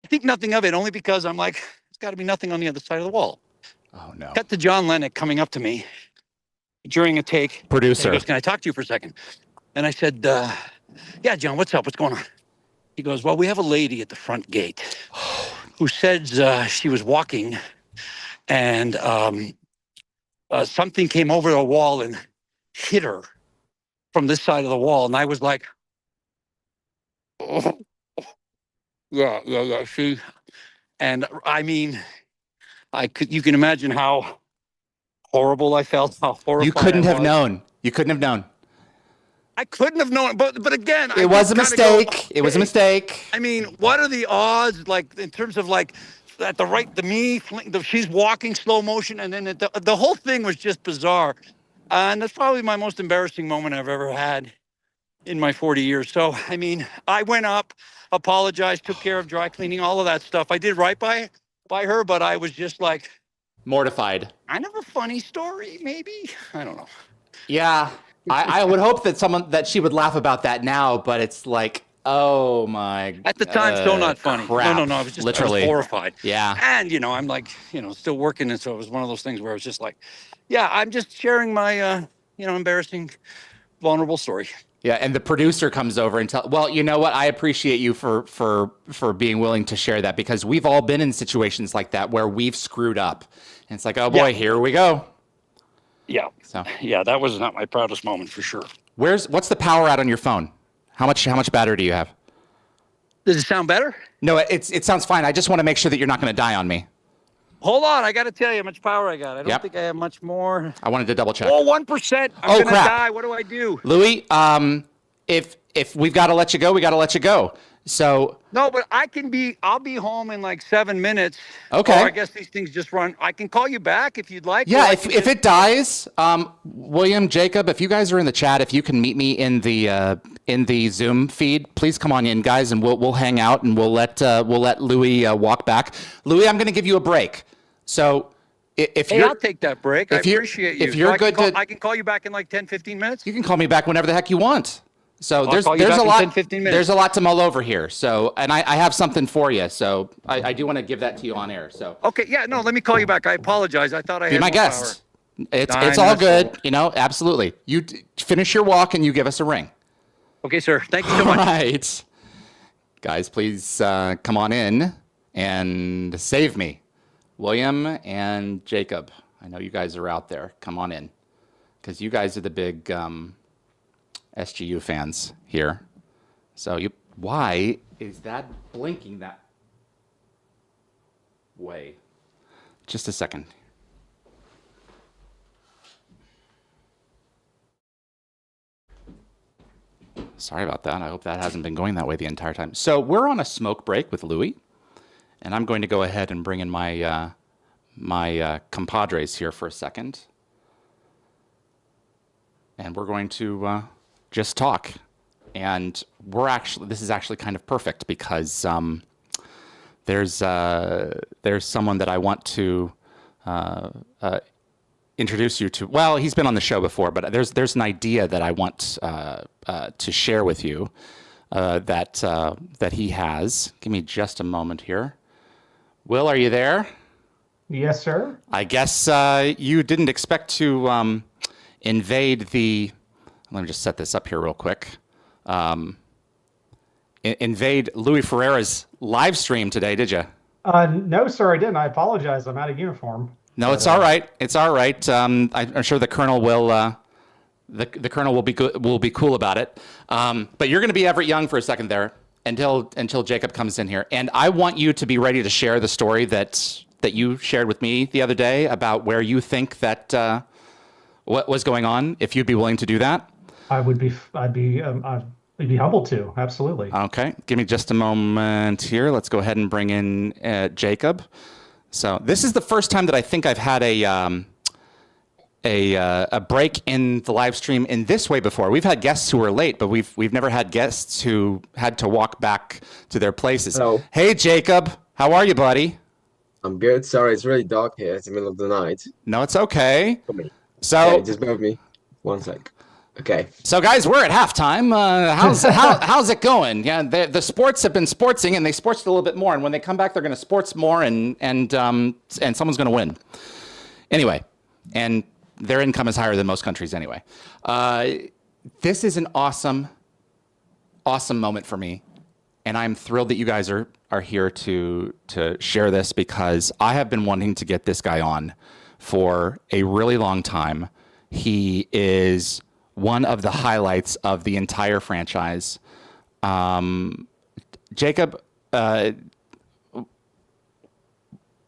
I think nothing of it, only because I'm like, there's got to be nothing on the other side of the wall. Oh, no. Cut to John Lennox coming up to me during a take. Producer. He goes, can I talk to you for a second? And I said, yeah, John, what's up? What's going on? He goes, well, we have a lady at the front gate who says she was walking and something came over the wall and hit her from this side of the wall. And I was like, oh. Yeah. See, and I mean, you can imagine how horrible I felt, how horrified You couldn't I have was. known. You couldn't have known. I couldn't have known, but again, It was a mistake. It was a mistake. I mean, what are the odds, like, in terms of, like, at she's walking slow motion, and then the whole thing was just bizarre. And that's probably my most embarrassing moment I've ever had in my 40 years. So, I mean, I went up, apologized, took care of dry cleaning, all of that stuff. I did right by her, but I was just like Mortified. kind of a funny story, maybe. I don't know. Yeah. I would hope that she would laugh about that now, but it's like, oh my. At the time, still not funny. Crap. No. I was just Literally. I was horrified. Yeah. And, I'm like, still working. And so it was one of those things where I was just like, yeah, I'm just sharing my, embarrassing, vulnerable story. Yeah, and the producer comes over and well, you know what? I appreciate you for being willing to share that, because we've all been in situations like that where we've screwed up. And it's like, oh boy, Here we go. Yeah. So yeah, that was not my proudest moment for sure. What's the power out on your phone? How much battery do you have? Does it sound better? No, it sounds fine. I just want to make sure that you're not going to die on me. Hold on, I got to tell you how much power I got. I don't think I have much more. I wanted to double check. Oh, 1%. I'm going to die. What do I do? Louis, if we've got to let you go, we got to let you go. So no, but I'll be home in like 7 minutes. Okay. Or I guess these things just run. I can call you back if you'd like. Yeah, if it dies, William, Jacob, if you guys are in the chat, if you can meet me in the Zoom feed, please come on in, guys, and we'll hang out and we'll let Louis walk back. Louis, I'm going to give you a break. So I'll take that break. I appreciate you. If you're I can call you back in like 10, 15 minutes. You can call me back whenever the heck you want. So there's a lot. 10, 15 minutes. There's a lot to mull over here. So, and I have something for you. So I do want to give that to you on air. So okay, yeah, no, let me call you back. I apologize. I thought I had be my guest. It's all good. Absolutely. You finish your walk and you give us a ring. Okay, sir. Thank you so much. All right, guys, please come on in and save me, William and Jacob. I know you guys are out there. Come on in, because you guys are the big SGU fans here. So why is that blinking that way? Just a second. Sorry about that. I hope that hasn't been going that way the entire time. So we're on a smoke break with Louis, and I'm going to go ahead and bring in my my compadres here for a second, and we're going to just talk. And this is actually kind of perfect, because there's someone that I want to introduce you to. Well, he's been on the show before, but there's an idea that I want to share with you that he has. Give me just a moment here. Will, are you there? Yes, sir. I guess you didn't expect to invade the. Let me just set this up here real quick. Invade Louis Ferreira's live stream today, did you? No, sir, I didn't. I apologize. I'm out of uniform. No, it's all right. It's all right. I'm sure the colonel will. The colonel will be cool about it. But you're going to be Everett Young for a second there until Jakub comes in here, and I want you to be ready to share the story that you shared with me the other day about where you think that what was going on. If you'd be willing to do that. I'd be humbled to. Absolutely. Okay, give me just a moment here. Let's go ahead and bring in Jakub. So this is the first time that I think I've had a break in the live stream in this way before. We've had guests who were late, but we've never had guests who had to walk back to their places. Hello. Hey, Jakub, how are you, buddy? I'm good. Sorry, it's really dark here. It's the middle of the night No, it's okay. for me. So, Okay, just bear with me. One sec. Okay. so guys, we're at halftime. How's it going? Yeah, the sports have been sportsing, and they sportsed a little bit more. And when they come back, they're going to sports more, and someone's going to win. Anyway, and their income is higher than most countries anyway. This is an awesome moment for me, and I'm thrilled that you guys are here to share this, because I have been wanting to get this guy on for a really long time. He is one of the highlights of the entire franchise. Jakub,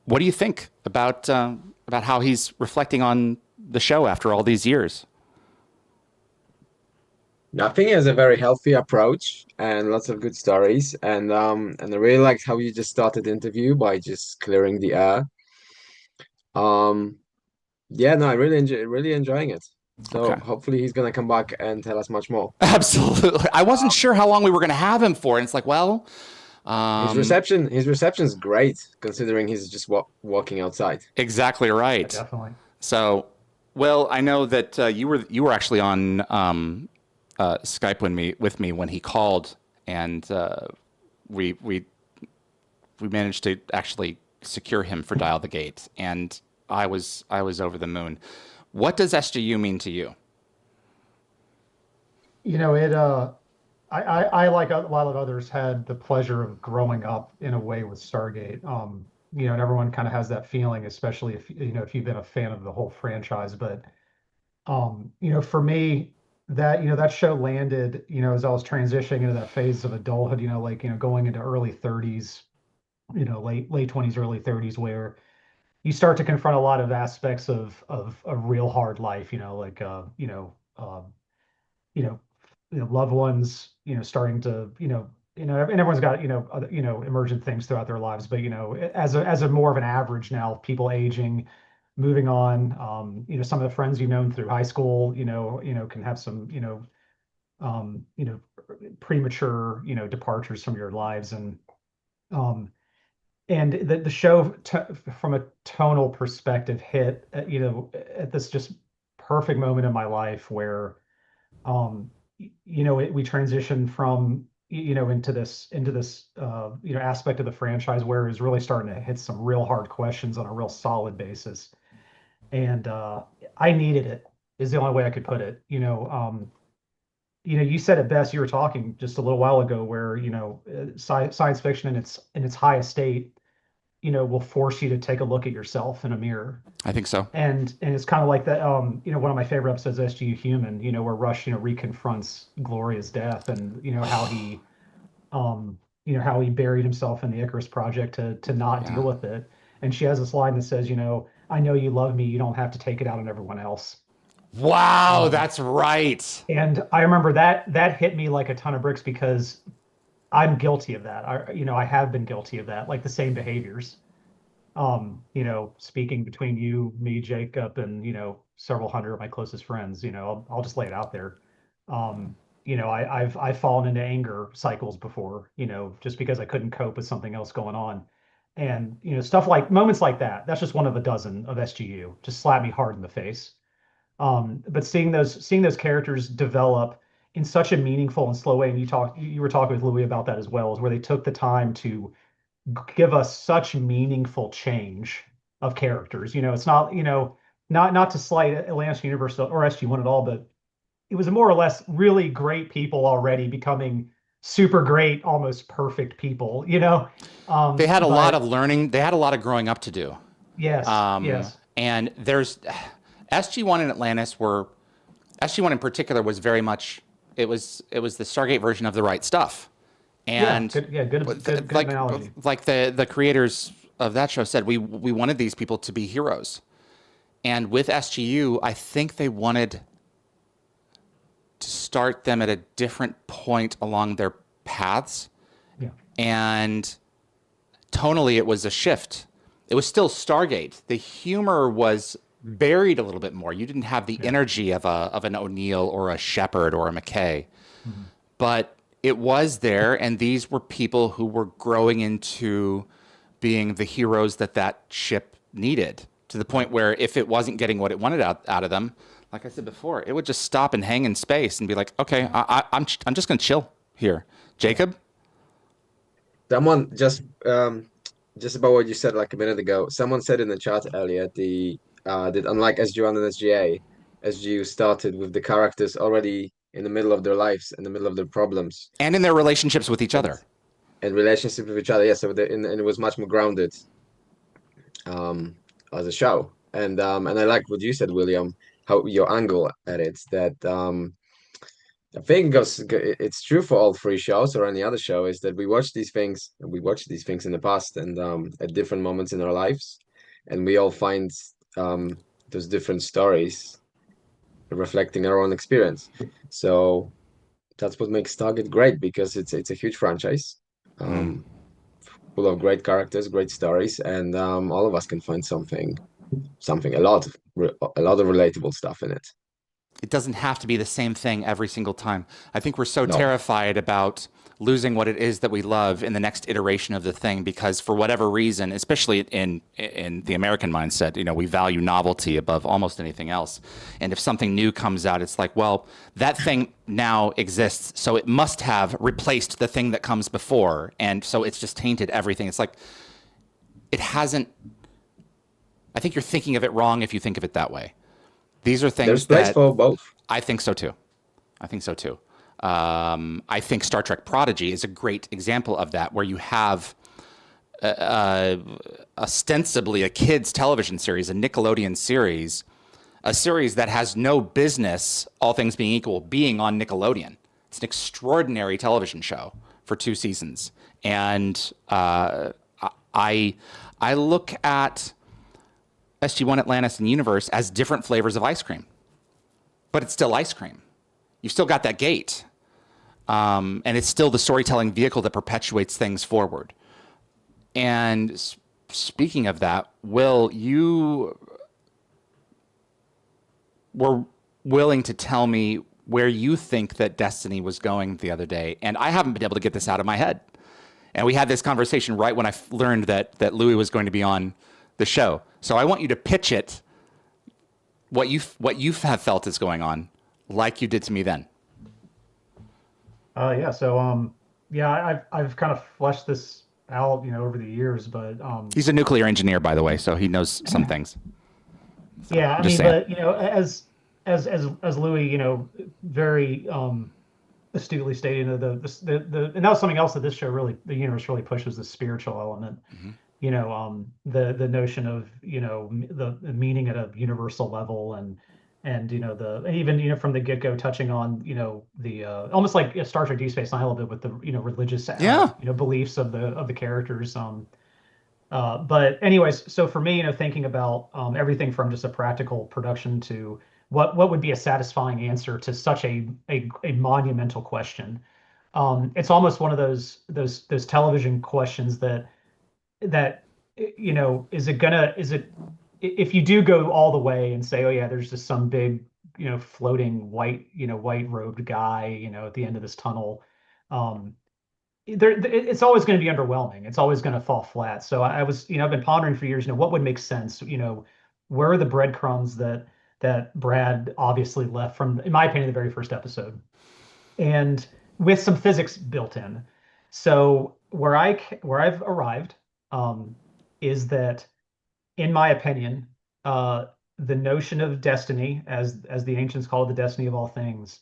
what do you think about how he's reflecting on the show after all these years? I think he has a very healthy approach and lots of good stories. And I really liked how you just started the interview by just clearing the air. Yeah, no, I really enjoying it. So Okay. hopefully he's gonna come back and tell us much more. Absolutely. I wasn't sure how long we were going to have him for, and it's like, well, His reception's great considering he's just walking outside. exactly right. Definitely. So, Will, I know that you were actually on Skype with me when he called, and we managed to actually secure him for Dial the Gate, and I was over the moon. What does SGU mean to you? I like a lot of others had the pleasure of growing up in a way with Stargate. And everyone kind of has that feeling, especially if you've been a fan of the whole franchise. But for me, that show landed, as I was transitioning into that phase of adulthood, going into early 30s, late 20s, early 30s, where you start to confront a lot of aspects of a real hard life, loved ones, starting to, and everyone's got, other, emergent things throughout their lives, but as a more of an average now, people aging, moving on, some of the friends you've known through high school, can have some, premature, departures from your lives, um, and the show from a tonal perspective hit at this just perfect moment in my life where we transitioned from into this aspect of the franchise where it was really starting to hit some real hard questions on a real solid basis, and I needed it is the only way I could put it. You said it best. You were talking just a little while ago where science fiction in its highest state will force you to take a look at yourself in a mirror. I think so. And it's kind of like that, one of my favorite episodes, SGU Human, where Rush, reconfronts Gloria's death, and how he buried himself in the Icarus Project to not Yeah. deal with it. And she has this line that says, I know you love me, you don't have to take it out on everyone else. Wow, that's right. And I remember that hit me like a ton of bricks, because I'm guilty of that. I have been guilty of that, like the same behaviors. Speaking between you, me, Jakub, and several hundred of my closest friends. I'll just lay it out there. I've fallen into anger cycles before. Just because I couldn't cope with something else going on, And stuff like moments like that. That's just one of a dozen of SGU. Just slap me hard in the face. But seeing those characters develop in such a meaningful and slow way, and you were talking with Louis about that as well, is where they took the time to give us such meaningful change of characters. It's not, not to slight Atlantis Universe or SG1 at all, but it was more or less really great people already becoming super great, almost perfect people. They had a lot But of learning. They had a lot of growing up to do. yes, yes, And there's SG1 and Atlantis were SG1 in particular was very much it was the Stargate version of the right stuff. And good analogy. like the creators of that show said, we wanted these people to be heroes. And with SGU, I think they wanted to start them at a different point along their paths. Yeah. And tonally, it was a shift. It was still Stargate. The humor was buried a little bit more. You didn't have the energy of an O'Neill or a Shepard or a McKay. Mm-hmm. But it was there, and these were people who were growing into being the heroes that ship needed, to the point where if it wasn't getting what it wanted out of them, like I said before, it would just stop and hang in space and be like, okay, I'm just going to chill here. Jakub? Someone just about what you said like a minute ago. Someone said in the chat earlier that unlike SG1 and SGA, SGU started with the characters already in the middle of their lives, in the middle of their problems, And in their relationships with each other. and relationship with each other. Yeah, so and it was much more grounded as a show. And I like what you said, William, how your angle at it, that I think it's true for all three shows or any other show, is that we watch these things in the past and at different moments in our lives, and we all find those different stories reflecting our own experience. So that's what makes Stargate great, because it's a huge franchise, full of great characters, great stories, and all of us can find a lot of relatable stuff in it. It doesn't have to be the same thing every single time. I think we're so No. terrified about losing what it is that we love in the next iteration of the thing, because for whatever reason, especially in the American mindset, we value novelty above almost anything else. And if something new comes out, it's like, well, that thing now exists, so it must have replaced the thing that comes before. And so it's just tainted everything. It's like, it hasn't. I think you're thinking of it wrong if you think of it that way. These are things There's place that for both. I think so too. I think Star Trek Prodigy is a great example of that, where you have ostensibly a kids' television series, a Nickelodeon series, a series that has no business, all things being equal, being on Nickelodeon. It's an extraordinary television show for 2 seasons. And I look at SG1, Atlantis, and Universe as different flavors of ice cream. But it's still ice cream. You've still got that gate. And it's still the storytelling vehicle that perpetuates things forward. And speaking of that, Will, you were willing to tell me where you think that Destiny was going the other day. And I haven't been able to get this out of my head. And we had this conversation right when I learned that Louis was going to be on the show. So I want you to pitch it, what you have felt is going on, like you did to me then. Yeah. So I've kind of fleshed this out, over the years, but He's a nuclear engineer, by the way, so he knows some things. So, yeah, I mean, saying. but as Louis, very astutely stated, the and that was something else that this show really, the universe really pushes, the spiritual element. Mm-hmm. The notion of the meaning at a universal level, and even from the get-go touching on the almost like Star Trek Deep Space Nine a little bit with the religious beliefs of the characters. But anyways, so for me, thinking about everything from just a practical production to what would be a satisfying answer to such a monumental question. It's almost one of those television questions that is it if you do go all the way and say, oh yeah, there's just some big floating white robed guy at the end of this tunnel, it's always going to be underwhelming. It's always going to fall flat. So I was, I've been pondering for years, what would make sense? Where are the breadcrumbs that Brad obviously left from, in my opinion, the very first episode, and with some physics built in. So where I've arrived is that, in my opinion, the notion of destiny, as the ancients call it, the destiny of all things,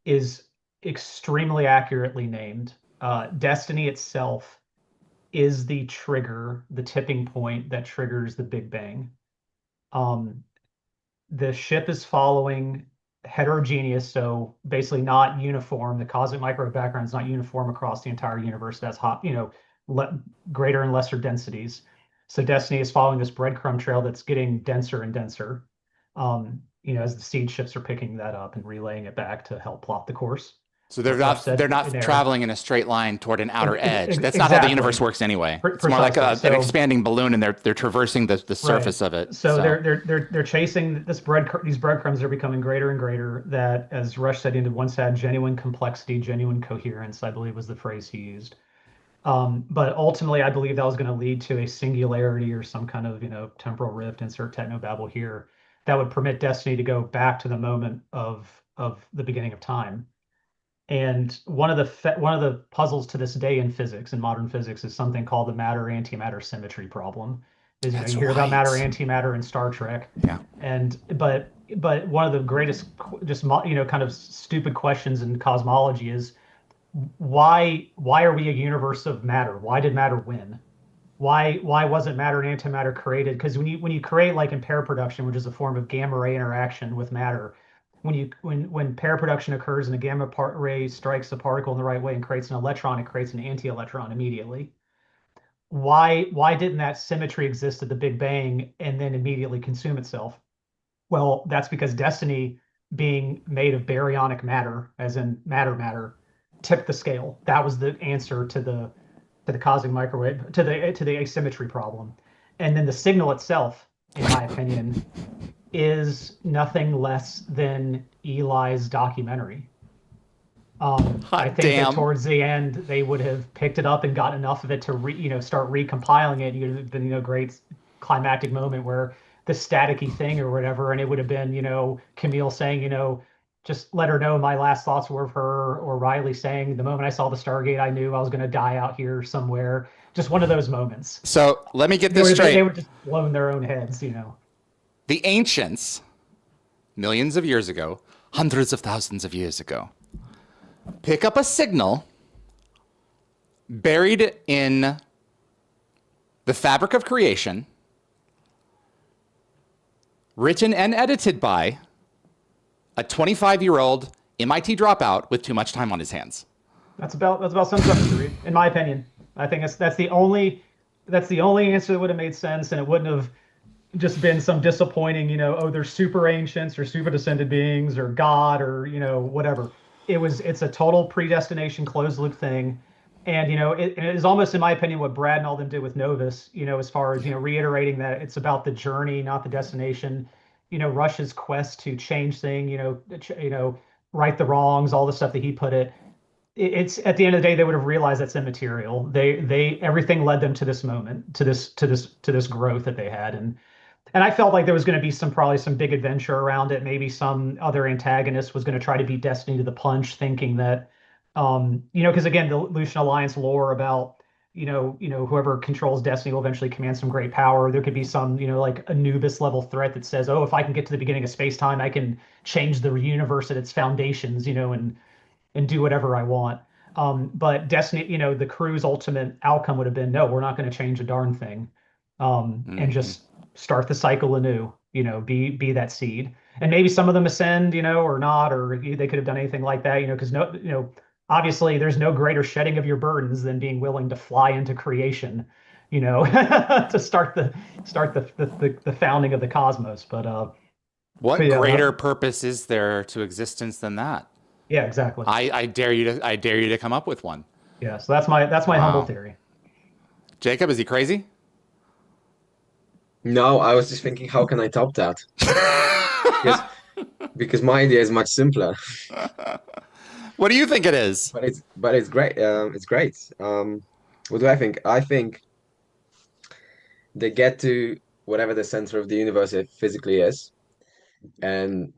is extremely accurately named. Destiny itself is the trigger, the tipping point that triggers the Big Bang. The ship is following heterogeneous, so basically not uniform. The cosmic microwave background is not uniform across the entire universe. That's hot, greater and lesser densities. So Destiny is following this breadcrumb trail that's getting denser and denser. As the seed ships are picking that up and relaying it back to help plot the course. So they're not traveling in a straight line toward an outer edge. That's not how the universe works anyway. It's more like an expanding balloon, and they're traversing the surface of it. So they're chasing these breadcrumbs that are becoming greater and greater. That, as Rush said, once had genuine complexity, genuine coherence, I believe was the phrase he used. But ultimately, I believe that was going to lead to a singularity or some kind of temporal rift. Insert technobabble here, that would permit Destiny to go back to the moment of the beginning of time. And one of the puzzles to this day in physics, in modern physics, is something called the matter-antimatter symmetry problem. You hear about matter-antimatter in Star Trek. Yeah. But one of the greatest, just kind of stupid questions in cosmology is why are we a universe of matter? Why did matter win? Why wasn't matter and antimatter created? Because when you create, like in pair production, which is a form of gamma ray interaction with matter, when pair production occurs and a gamma ray strikes a particle in the right way and creates an electron, it creates an anti-electron immediately. Why didn't that symmetry exist at the Big Bang and then immediately consume itself? Well, that's because Destiny, being made of baryonic matter, as in matter, tipped the scale. That was the answer to the cosmic microwave, to the asymmetry problem. And then the signal itself, in my opinion, is nothing less than Eli's documentary. I think that towards the end they would have picked it up and got enough of it to start recompiling it. It would have been great climactic moment where the staticky thing or whatever, and it would have been Camille saying just let her know my last thoughts were of her, or Riley saying the moment I saw the Stargate I knew I was going to die out here somewhere. Just one of those moments. So let me get this straight. They would just blow in their own heads, The ancients, millions of years ago, hundreds of thousands of years ago, pick up a signal buried in the fabric of creation, written and edited by a 25-year-old MIT dropout with too much time on his hands. That's about sums up the read, in my opinion. I think that's the only answer that would have made sense, and it wouldn't have just been some disappointing, they're super ancients or super descended beings or God or whatever. It's a total predestination closed loop thing, and it is almost, in my opinion, what Brad and all them did with Novus. As far as reiterating that it's about the journey, not the destination. Rush's quest to change things, right the wrongs, all the stuff that he put it. It's at the end of the day, they would have realized that's immaterial. They everything led them to this moment, to this growth that they had, and I felt like there was going to be probably some big adventure around it. Maybe some other antagonist was going to try to beat Destiny to the punch, thinking that, because again, the Lucian Alliance lore about whoever controls Destiny will eventually command some great power. There could be some, like Anubis level threat that says, oh, if I can get to the beginning of space-time, I can change the universe at its foundations, and do whatever I want. But Destiny, the crew's ultimate outcome would have been, no, we're not going to change a darn thing. And just start the cycle anew, be that seed. And maybe some of them ascend, or not, or they could have done anything like that, because obviously there's no greater shedding of your burdens than being willing to fly into creation, to start the founding of the cosmos. But what greater purpose is there to existence than that? Yeah, exactly. I dare you to come up with one. Yeah, so that's my humble theory. Jakub, is he crazy? No, I was just thinking, how can I top that? because my idea is much simpler. What do you think it is? But it's great. It's great. What do I think? I think they get to whatever the center of the universe it physically is, and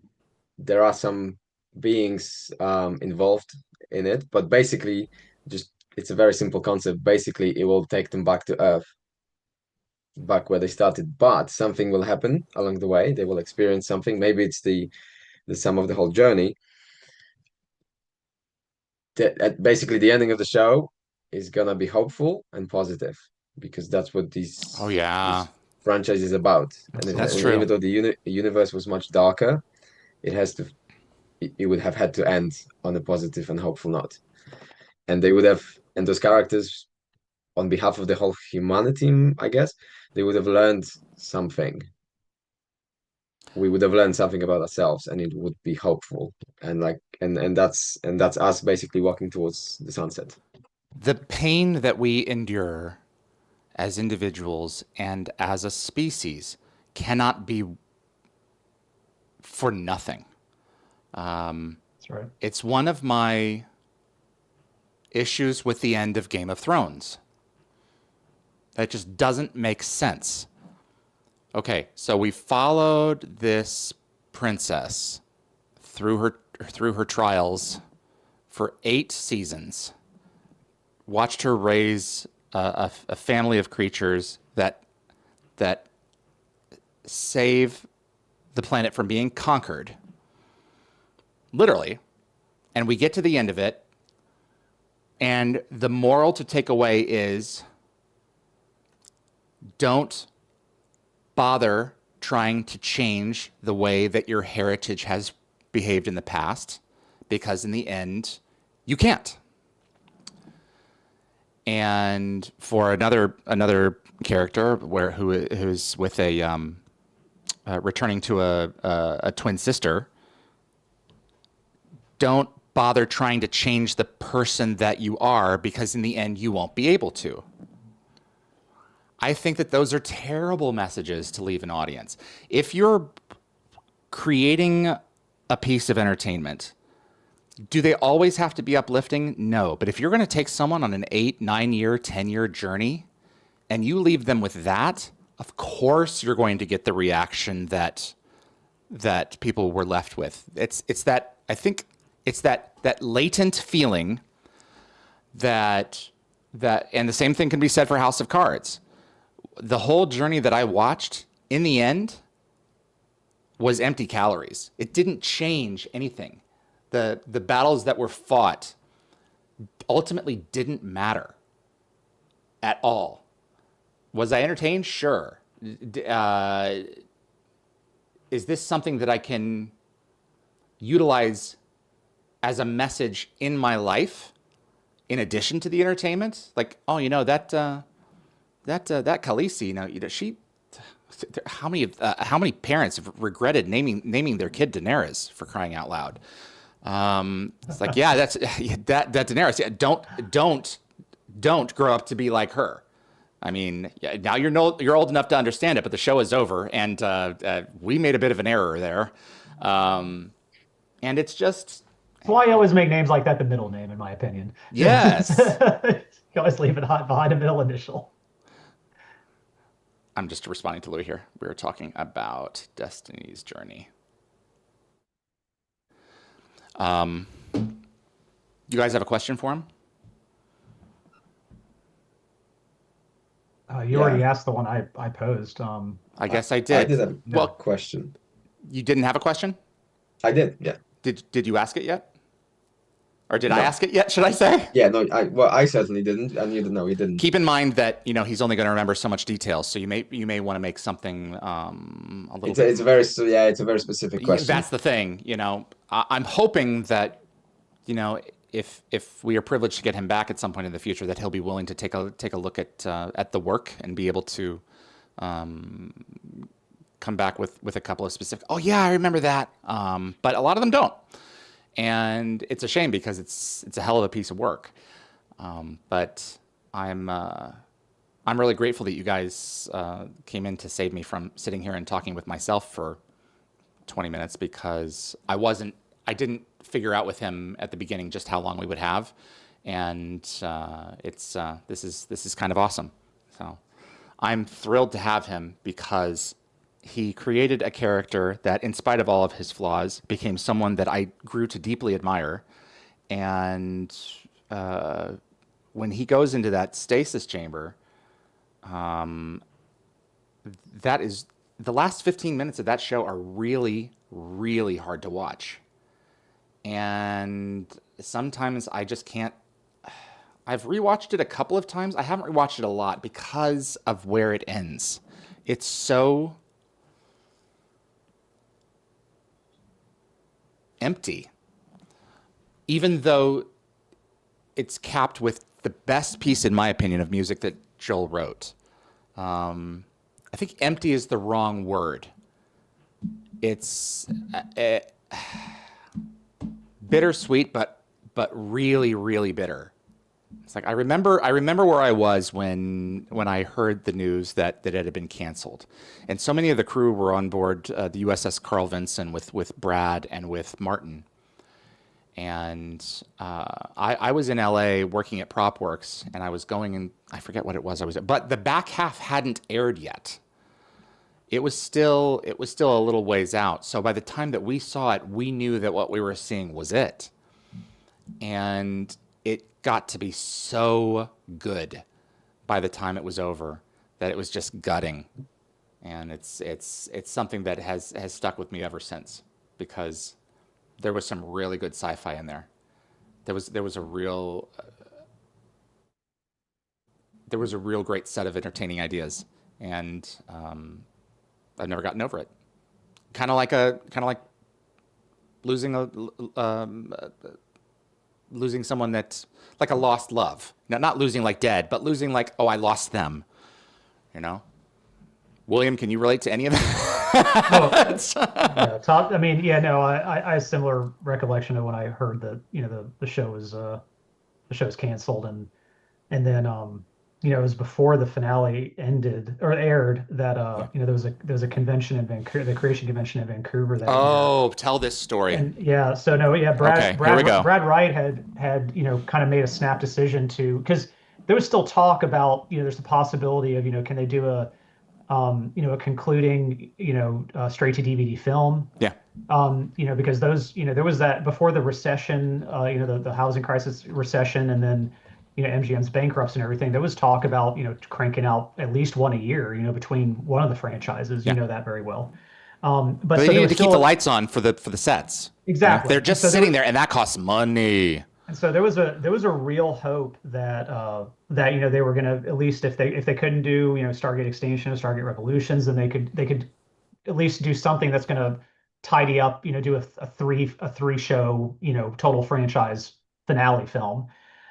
there are some beings involved in it, but basically, just it's a very simple concept. Basically, it will take them back to Earth, back where they started. But something will happen along the way. They will experience something. Maybe it's the sum of the whole journey. Basically, the ending of the show is gonna be hopeful and positive because that's what Oh yeah, this franchise is about. that's And true. even though the universe was much darker, it has to it would have had to end on a positive and hopeful note. And they would have, and those characters, on behalf of the whole humanity, I guess, they would have learned something. We would have learned something about ourselves, and it would be hopeful. And like, and that's us basically walking towards the sunset. The pain that we endure as individuals and as a species cannot be for nothing. That's right. It's one of my issues with the end of Game of Thrones. That just doesn't make sense. Okay, so we followed this princess through her trials for 8 seasons. Watched her raise a family of creatures that save the planet from being conquered. Literally. And we get to the end of it, and the moral to take away is don't bother trying to change the way that your heritage has behaved in the past, because in the end, you can't. And for another character who's with a returning to a twin sister, don't bother trying to change the person that you are, because in the end you won't be able to. I think that those are terrible messages to leave an audience. If you're creating a piece of entertainment, do they always have to be uplifting? No. But if you're going to take someone on an 8, 9-year, 10-year journey and you leave them with that, of course you're going to get the reaction that people were left with. It's that, I think it's that latent feeling that and the same thing can be said for House of Cards. The whole journey that I watched, in the end, was empty calories. It didn't change anything. The battles that were fought ultimately didn't matter at all. Was I entertained? Sure. Is this something that I can utilize as a message in my life in addition to the entertainment? Like, oh, that Khaleesi, she. How many parents have regretted naming their kid Daenerys, for crying out loud? It's like, yeah, that Daenerys. Yeah, don't grow up to be like her. I mean, yeah, now you're old enough to understand it, but the show is over, and we made a bit of an error there. And it's just. That's why you always make names like that the middle name, in my opinion. Yes. You always leave it behind a middle initial. I'm just responding to Louis here. We were talking about Destiny's Journey. You guys have a question for him? You already asked the one I posed. I guess I did. I did have a question. You didn't have a question? I did, yeah. Did you ask it yet? Or did I ask it yet, should I say? Yeah, no, I certainly didn't, and you didn't. Keep in mind that he's only going to remember so much detail, so you may want to make something a little. It's a very specific question. That's the thing, I'm hoping that if we are privileged to get him back at some point in the future, that he'll be willing to take a look at the work and be able to come back with a couple of specific. Oh yeah, I remember that. But a lot of them don't. And it's a shame because it's a hell of a piece of work. But I'm really grateful that you guys came in to save me from sitting here and talking with myself for 20 minutes, because I didn't figure out with him at the beginning just how long we would have, and this is kind of awesome. So I'm thrilled to have him because he created a character that, in spite of all of his flaws, became someone that I grew to deeply admire. And when he goes into that stasis chamber, that is the last 15 minutes of that show are really, really hard to watch. And sometimes I just can't. I've rewatched it a couple of times. I haven't rewatched it a lot because of where it ends. It's so empty. Even though it's capped with the best piece, in my opinion, of music that Joel wrote. I think empty is the wrong word. It's bittersweet, but really, really bitter. It's like I remember where I was when I heard the news that it had been canceled, and so many of the crew were on board the USS Carl Vinson with Brad and with Martin, and I was in LA working at PropWorks, and I was going in, I forget what it was but the back half hadn't aired yet. It was still a little ways out. So by the time that we saw it, we knew that what we were seeing was it. And it got to be so good by the time it was over that it was just gutting. And it's something that has stuck with me ever since, because there was some really good sci-fi in there. There was a real great set of entertaining ideas, and I've never gotten over it. Kind of like losing someone that's like a lost love. Not losing like dead, but losing like, oh, I lost them. You know? William, can you relate to any of that? I mean, yeah, no, I had a similar recollection of when I heard that, the show was canceled, and then it was before the finale ended or aired that there was a convention in Vancouver, the creation convention in Vancouver that tell this story. And Brad Wright had kind of made a snap decision to, because there was still talk about, there's the possibility of, can they do a concluding, straight to DVD film. Yeah. Because those, there was that before the recession, the housing crisis recession, and then, MGM's bankruptcy and everything. There was talk about, cranking out at least one a year, between one of the franchises. You know that very well. But they needed to keep the lights on for the sets. Exactly. They're just sitting there, and that costs money. And so there was a real hope that they were going to, at least if they couldn't do Stargate Extinction or Stargate Revolutions, then they could at least do something that's going to tidy up, do a three show total franchise finale film.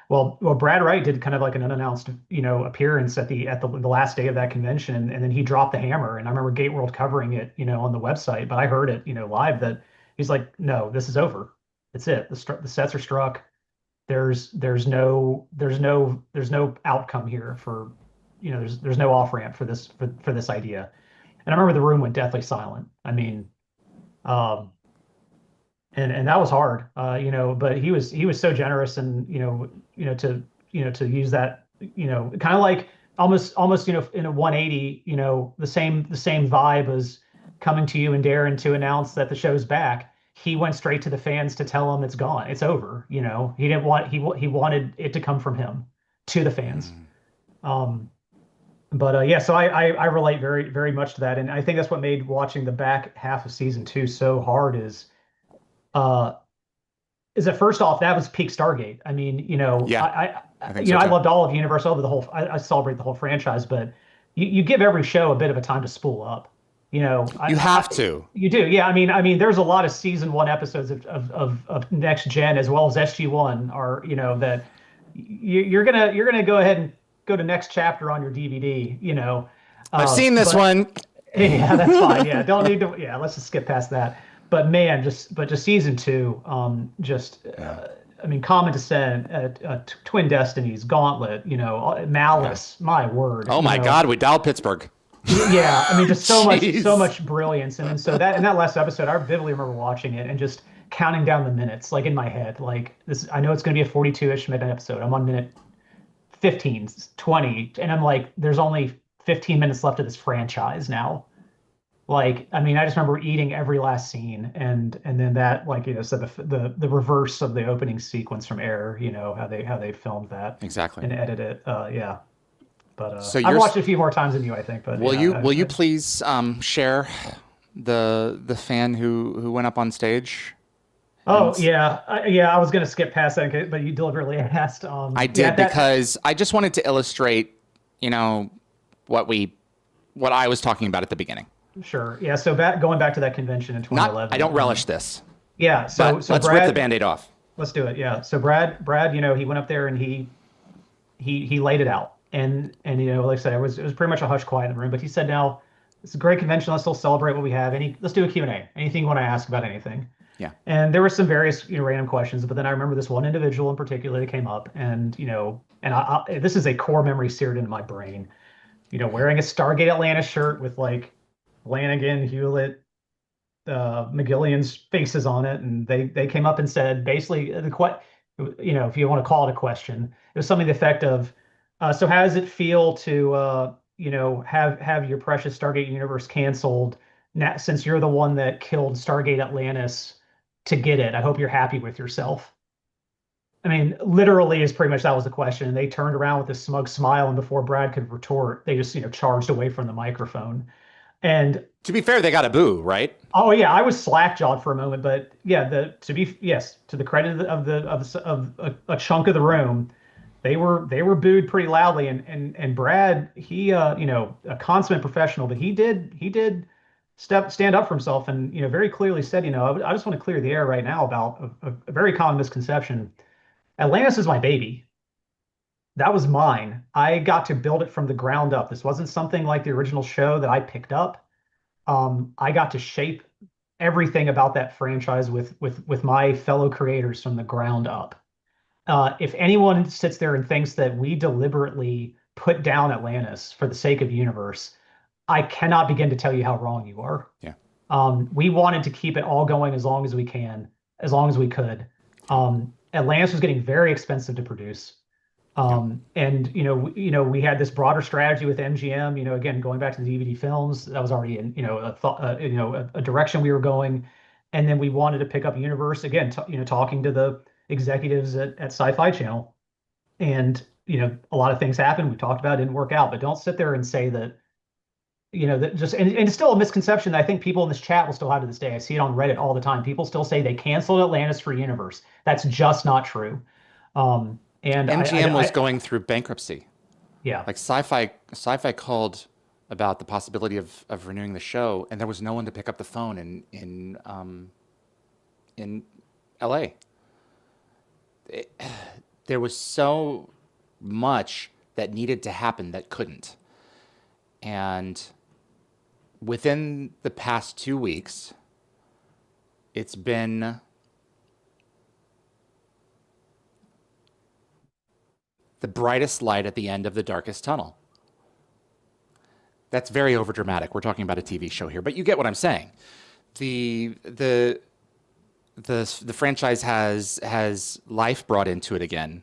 Well, Brad Wright did kind of like an unannounced appearance at the last day of that convention, and then he dropped the hammer. And I remember Gate World covering it on the website, but I heard it live that he's like, no, this is over. It's it. The sets are struck. There's no outcome here for, there's no off ramp for this idea. And I remember the room went deathly silent. I mean, and that was hard, but he was so generous, and to use that, kind of like almost in a 180, the same vibe as coming to you and Darren to announce that the show's back. He went straight to the fans to tell them it's gone, it's over. He didn't want he wanted it to come from him to the fans. So I relate very, very much to that, and I think that's what made watching the back half of season 2 so hard. Is that first off, that was peak Stargate. I mean, I loved all of Universe over the whole. I celebrate the whole franchise, but you give every show a bit of a time to spool up. You have to. You do, yeah. I mean, there's a lot of season 1 episodes of Next Gen as well as SG1 are, that you're gonna go ahead and go to next chapter on your DVD. I've seen this one. Yeah, that's fine. Yeah, don't need to. Yeah, let's just skip past that. But man, just season 2, Common Descent, Twin Destinies, Gauntlet, Malice. My word. Oh my God, we dialed Pittsburgh. Yeah, just so much brilliance, and so that last episode, I vividly remember watching it and just counting down the minutes, like in my head. Like this, I know it's going to be a 42-ish minute episode. I'm on minute 15, 20, and I'm like, there's only 15 minutes left of this franchise now. Like, I mean, I just remember eating every last scene, and then that, like, so the reverse of the opening sequence from Air, how they filmed that Exactly. and edited it. Yeah. But So I've watched it a few more times than you, I think. But will yeah, you please share the fan who went up on stage? Oh yeah, I was gonna skip past that, but you deliberately asked. I did because I just wanted to illustrate, what I was talking about at the beginning. Sure. Yeah. So going back to that convention in 2011. I don't relish this. Yeah. So let's Brad, rip the Band-Aid off. Let's do it. Yeah. So Brad, he went up there and he laid it out, and like I said, it was pretty much a hush quiet in the room. But he said, "Now, it's a great convention. Let's still celebrate what we have. Let's do a Q&A. Anything you want to ask about anything." Yeah. And there were some various random questions, but then I remember this one individual in particular that came up, and this is a core memory seared into my brain. Wearing a Stargate Atlantis shirt with like Flanagan, Hewlett, McGillian's faces on it, and they came up and said basically if you want to call it a question, it was something to the effect of, so how does it feel to have your precious Stargate universe canceled now, since you're the one that killed Stargate Atlantis to get it? I hope you're happy with yourself. I mean, literally is pretty much that was the question. And they turned around with a smug smile, and before Brad could retort, they just charged away from the microphone. And to be fair, they got a boo, right? Oh yeah, I was slack-jawed for a moment, but yeah, to the credit of a chunk of the room, they were booed pretty loudly, and Brad, he a consummate professional, but he did stand up for himself and very clearly said, I just want to clear the air right now about a very common misconception. Atlantis is my baby. That was mine. I got to build it from the ground up. This wasn't something like the original show that I picked up. I got to shape everything about that franchise with my fellow creators from the ground up. If anyone sits there and thinks that we deliberately put down Atlantis for the sake of the universe, I cannot begin to tell you how wrong you are. Yeah. We wanted to keep it all going as long as we could. Atlantis was getting very expensive to produce. And we had this broader strategy with MGM, again, going back to the DVD films, that was already in, a direction we were going. And then we wanted to pick up Universe again, talking to the executives at Sci-Fi Channel. And, a lot of things happened. We talked about it, didn't work out, but don't sit there and say that, that just, and it's still a misconception that I think people in this chat will still have to this day. I see it on Reddit all the time. People still say they canceled Atlantis for Universe. That's just not true. And MGM was going through bankruptcy. Yeah. Like Sci-Fi called about the possibility of renewing the show, and there was no one to pick up the phone in LA. There was so much that needed to happen that couldn't. And within the past 2 weeks, it's been the brightest light at the end of the darkest tunnel. That's very overdramatic. We're talking about a TV show here, but you get what I'm saying. The franchise has life brought into it again.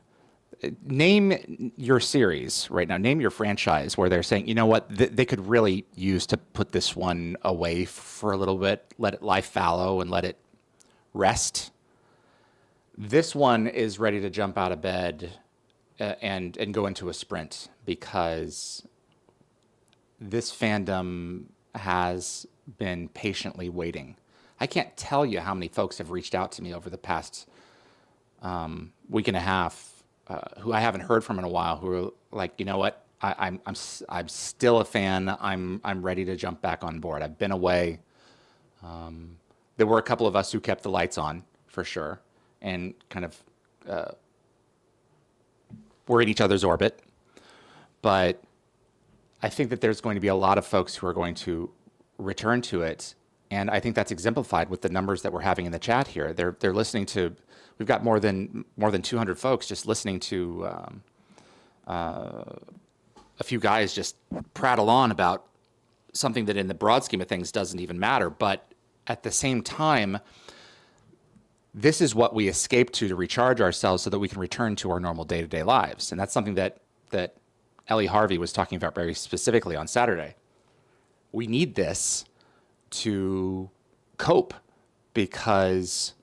Name your series right now. Name your franchise where they're saying, you know what, they could really use to put this one away for a little bit, let it lie fallow and let it rest. This one is ready to jump out of bed and go into a sprint, because this fandom has been patiently waiting. I can't tell you how many folks have reached out to me over the past week and a half who I haven't heard from in a while, who are like, you know what, I'm still a fan. I'm ready to jump back on board. I've been away. There were a couple of us who kept the lights on for sure, and kind of we're in each other's orbit. But I think that there's going to be a lot of folks who are going to return to it. And I think that's exemplified with the numbers that we're having in the chat here. They're listening to, we've got more than 200 folks just listening to a few guys just prattle on about something that in the broad scheme of things doesn't even matter. But at the same time, this is what we escape to recharge ourselves so that we can return to our normal day-to-day lives. And that's something that Ellie Harvey was talking about very specifically on Saturday. We need this to cope because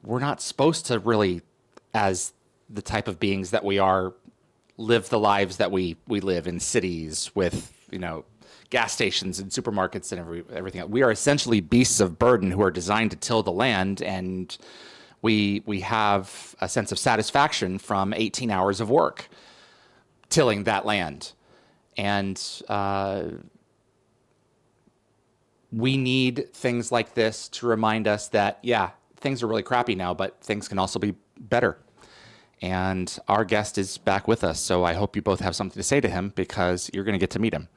we're not supposed to really, as the type of beings that we are, live the lives that we live in cities with, gas stations and supermarkets and everything. We are essentially beasts of burden who are designed to till the land, and we have a sense of satisfaction from 18 hours of work tilling that land. And we need things like this to remind us that, yeah, things are really crappy now, but things can also be better. And our guest is back with us, so I hope you both have something to say to him because you're going to get to meet him.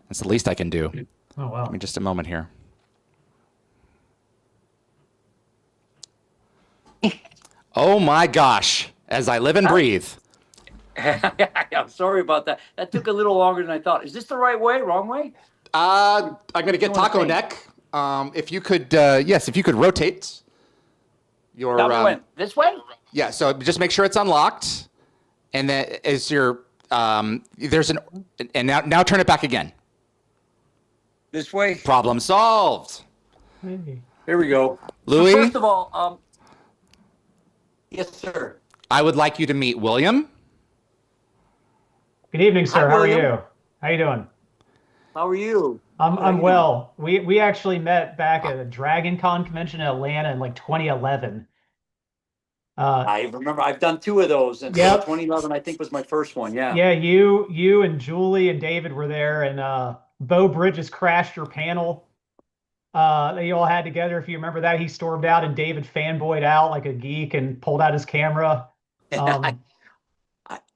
That's the least I can do. Oh, wow. Give me just a moment here. Oh my gosh, as I live and breathe. I'm sorry about that. That took a little longer than I thought. Is this the right way? Wrong way? I'm going to get taco neck. If you could, yes, if you could rotate your... This way? Yeah, so just make sure it's unlocked. And then is your... there's an... And now turn it back again. This way? Problem solved. Hey. Here we go. Louis? So first of all, yes, sir. I would like you to meet William. Good evening, sir. Hi, How are William. you? How you doing? How are you? I'm well. We actually met back at a Dragon Con convention in Atlanta in like 2011. I remember I've done 2 of those, and Yep. 2011 I think was my first one. Yeah. Yeah, you and Julie and David were there, and Bo Bridges crashed your panel that you all had together. If you remember that, he stormed out and David fanboyed out like a geek and pulled out his camera.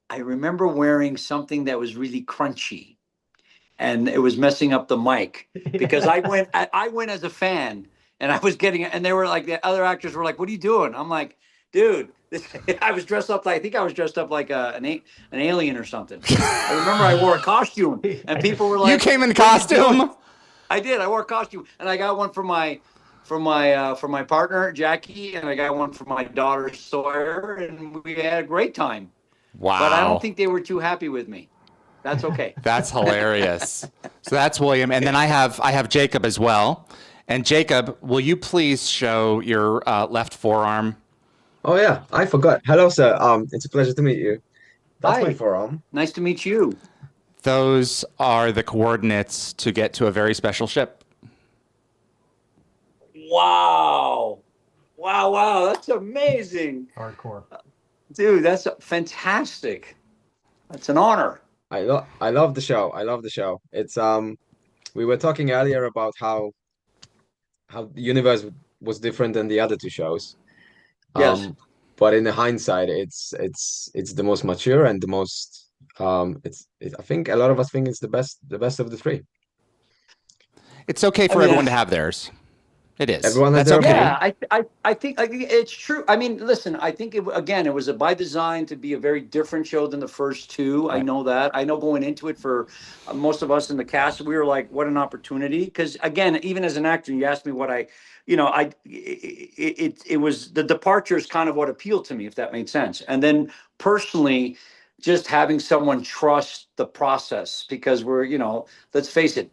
I remember wearing something that was really crunchy, and it was messing up the mic because I went as a fan, and I was getting it, and they were like, the other actors were like, "What are you doing?" I'm like, "Dude, I was dressed up like, I think I was dressed up like an alien or something." I remember I wore a costume, and people were like, You came in "What are you doing?" costume? I did. I wore a costume, and I got one for my partner Jackie, and I got one for my daughter Sawyer, and we had a great time. Wow. But I don't think they were too happy with me. That's okay. That's hilarious. So that's William. And then I have Jakub as well. And Jakub, will you please show your left forearm? Oh yeah, I forgot. Hello, sir. It's a pleasure to meet you. That's Hi. my forearm. Nice to meet you. Those are the coordinates to get to a very special ship. Wow. Wow. That's amazing. Hardcore. Dude, that's fantastic. That's an honor. I love the show. I love the show. It's we were talking earlier about how the universe was different than the other 2 shows. Yes. But in the hindsight, it's the most mature and the most I think a lot of us think it's the best of the 3. It's okay for everyone to have theirs. It is. Everyone has That's their okay. opinion. Yeah, I think it's true. I mean, listen, I think it was by design to be a very different show than the first 2. I know that. I know going into it for most of us in the cast, we were like, what an opportunity. Because again, even as an actor, you asked me what it was the departure is kind of what appealed to me, if that made sense. And then personally, just having someone trust the process, because we're, let's face it,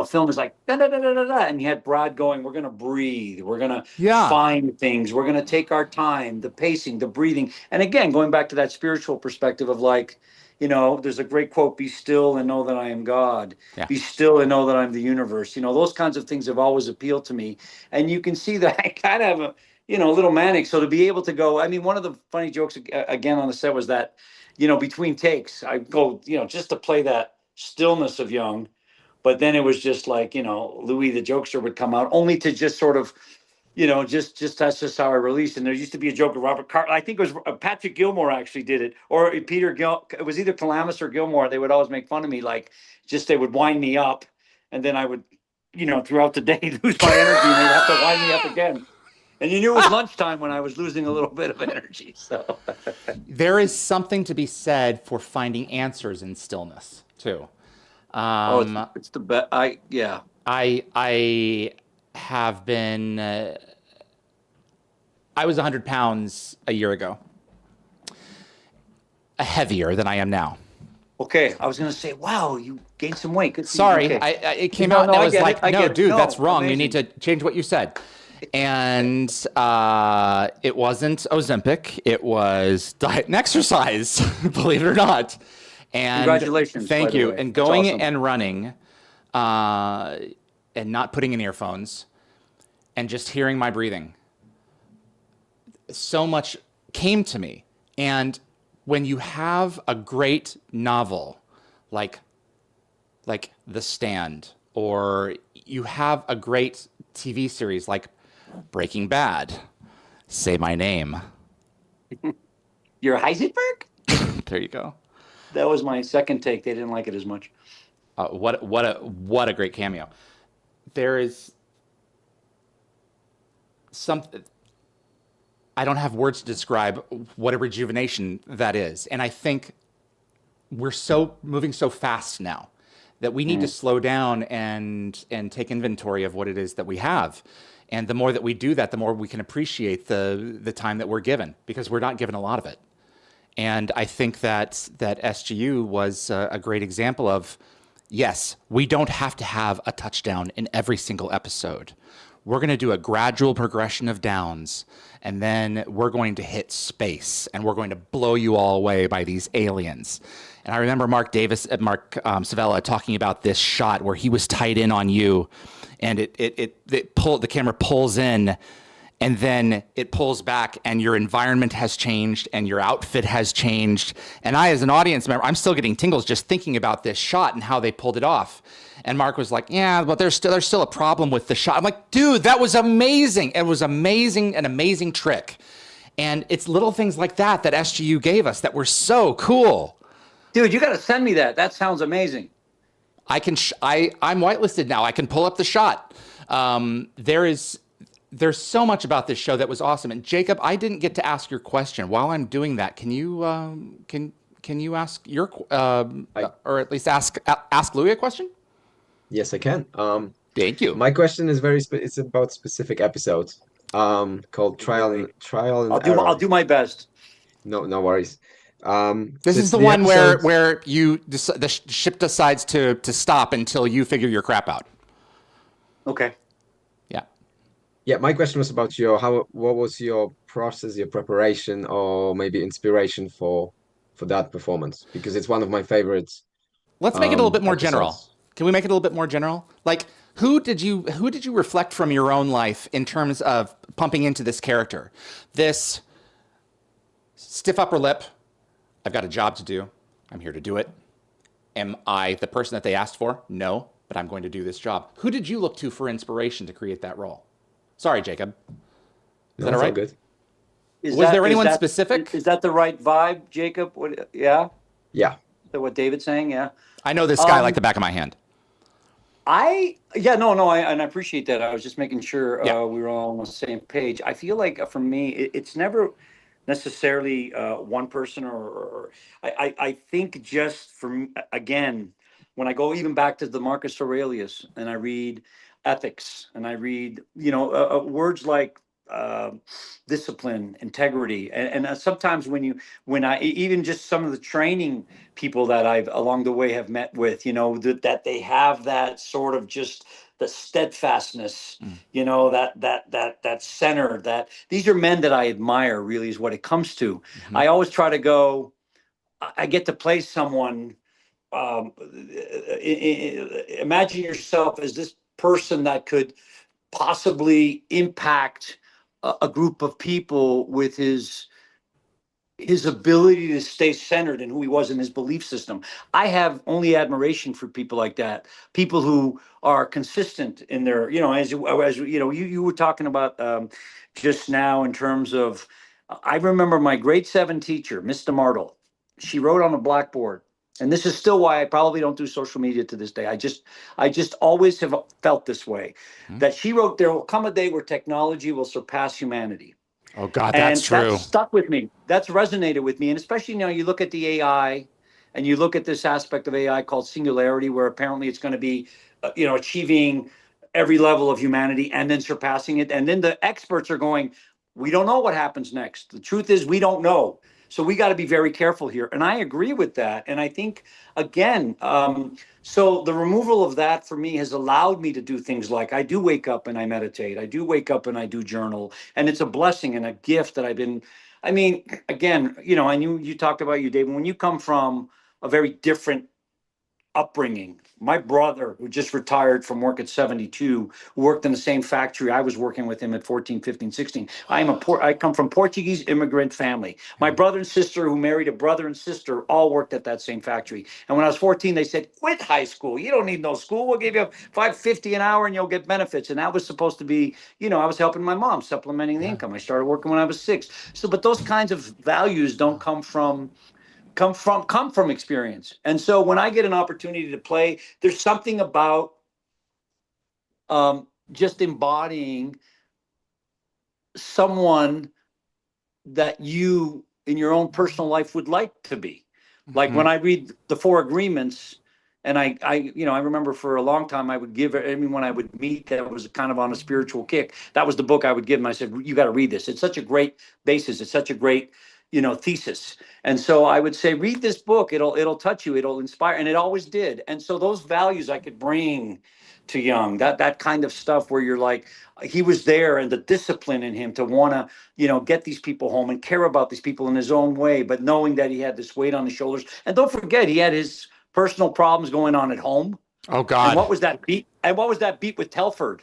film is like da, da, da, da, da, da, and you had Brad going, we're going to breathe, we're going to find things, we're going to take our time, the pacing, the breathing. And again, going back to that spiritual perspective of like, there's a great quote, be still and know that I am God. Yeah. Be still and know that I'm the universe. Those kinds of things have always appealed to me. And you can see that I kind of have a little manic. So to be able to go, I mean, one of the funny jokes again on the set was that, between takes, I go, just to play that stillness of Young. But then it was just like, Louis the jokester would come out only to just sort of, just that's just how I released. And there used to be a joke of Robert Carlyle. I think it was Patrick Gilmore actually did it, or it was either Calamus or Gilmore. They would always make fun of me, like they would wind me up, and then I would, throughout the day lose my energy, and they'd have to wind me up again. And you knew it was lunchtime when I was losing a little bit of energy. So there is something to be said for finding answers in stillness too. It's the best. I have been I was 100 pounds a year ago, heavier than I am now. Okay, I was gonna say, wow, you gained some weight. Good for you. Sorry, Okay. it came No, out and no, I I was get like, it, I no, get it. dude, No, that's wrong. You amazing. need to change what you said. And it wasn't Ozempic. It was diet and exercise, believe it or not. And Congratulations, thank by the you. way. And That's going awesome. and running and not putting in earphones and just hearing my breathing. So much came to me. And when you have a great novel like The Stand, or you have a great TV series like Breaking Bad, Say My Name. You're Heisenberg? There you go. That was my second take. They didn't like it as much. What a great cameo. There is something, I don't have words to describe what a rejuvenation that is. And I think we're moving so fast now that we need to slow down and take inventory of what it is that we have. And the more that we do that, the more we can appreciate the time that we're given, because we're not given a lot of it. And I think that SGU was a great example of, yes, we don't have to have a touchdown in every single episode. We're going to do a gradual progression of downs, and then we're going to hit space, and we're going to blow you all away by these aliens. And I remember Mark Savella talking about this shot where he was tight in on you, and the camera pulls in, and then it pulls back, and your environment has changed, and your outfit has changed. And I, as an audience member, I'm still getting tingles just thinking about this shot and how they pulled it off. And Mark was like, yeah, but there's still a problem with the shot. I'm like, dude, that was amazing. It was amazing, an amazing trick. And it's little things like that SGU gave us that were so cool. Dude, you got to send me that. That sounds amazing. I'm whitelisted now. I can pull up the shot. There's so much about this show that was awesome. And Jakub, I didn't get to ask your question. While I'm doing that, can you ask your or at least ask Louis a question? Yes, I can. Thank you. My question is it's about specific episodes. Called Trial and Error. I'll do my best. No worries. This is the one where the ship decides to stop until you figure your crap out. Okay. Yeah, my question was about what was your process, your preparation, or maybe inspiration for that performance? Because it's one of my favorites. Let's make it a little bit more episodes. general. Can we make it a little bit more general? Like, who did you reflect from your own life in terms of pumping into this character? This stiff upper lip, I've got a job to do. I'm here to do it. Am I the person that they asked for? No, but I'm going to do this job. Who did you look to for inspiration to create that role? Sorry, Jakub. Is that all right? Good. Was there anyone specific? Is that the right vibe, Jakub? Yeah? Yeah. Is that what David's saying? Yeah. I know this guy like the back of my hand. I appreciate that. I was just making sure we were all on the same page. I feel like for me, it's never necessarily one person or I think just again, when I go even back to the Marcus Aurelius and I read ethics and I read, words like discipline, integrity, and sometimes when I even just some of the training people that I've along the way have met with, that they have that sort of just the steadfastness, that center, that these are men that I admire, really is what it comes to. Mm-hmm. I always try to go, I get to play someone, imagine yourself as this person that could possibly impact a group of people with his ability to stay centered in who he was in his belief system. I have only admiration for people like that, people who are consistent in their, as you were talking about just now in terms of, I remember my grade 7 teacher, Miss DeMartle, she wrote on a blackboard, and this is still why I probably don't do social media to this day. I just always have felt this way, that she wrote, there will come a day where technology will surpass humanity. Oh God, that's true. That stuck with me. That's resonated with me. And especially now you look at the AI and you look at this aspect of AI called singularity, where apparently it's going to be, achieving every level of humanity and then surpassing it. And then the experts are going, We don't know what happens next. The truth is, we don't know. So we got to be very careful here. And I agree with that. And I think, again, so the removal of that for me has allowed me to do things like I do wake up and I meditate. I do wake up and I do journal. And it's a blessing and a gift that I've been, I mean, again, you know, and you talked about you, David, when you come from a very different upbringing. My brother, who just retired from work at 72, worked in the same factory I was working with him at 14, 15, 16. I come from Portuguese immigrant family. My brother and sister, who married a brother and sister, all worked at that same factory. And when I was 14, they said, quit high school. You don't need no school. We'll give you $5.50 an hour and you'll get benefits. And that was supposed to be, you know, I was helping my mom, supplementing the income. I started working when I was 6. So, but those kinds of values don't come from experience. And so when I get an opportunity to play, there's something about just embodying someone that you in your own personal life would like to be. Like when I read the 4 Agreements, and I remember for a long time I would give anyone I would meet that was kind of on a spiritual kick, that was the book I would give them. I said, you got to read this. It's such a great basis. It's such a great, you know, thesis. And so I would say, read this book. It'll touch you. It'll inspire. And it always did. And so those values I could bring to Young, that kind of stuff where you're like, he was there, and the discipline in him to want to, you know, get these people home and care about these people in his own way, but knowing that he had this weight on his shoulders. And don't forget, he had his personal problems going on at home. Oh God. And what was that beat? And what was that beat with Telford?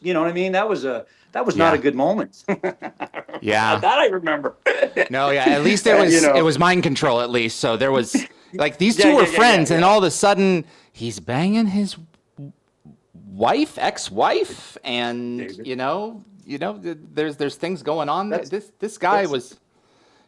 You know what I mean? That was not a good moment. Yeah. That I remember. No, yeah. At least it was it was mind control at least. So there was like these two were friends, and all of a sudden he's banging his ex-wife, and David. you know, there's things going on. This guy was,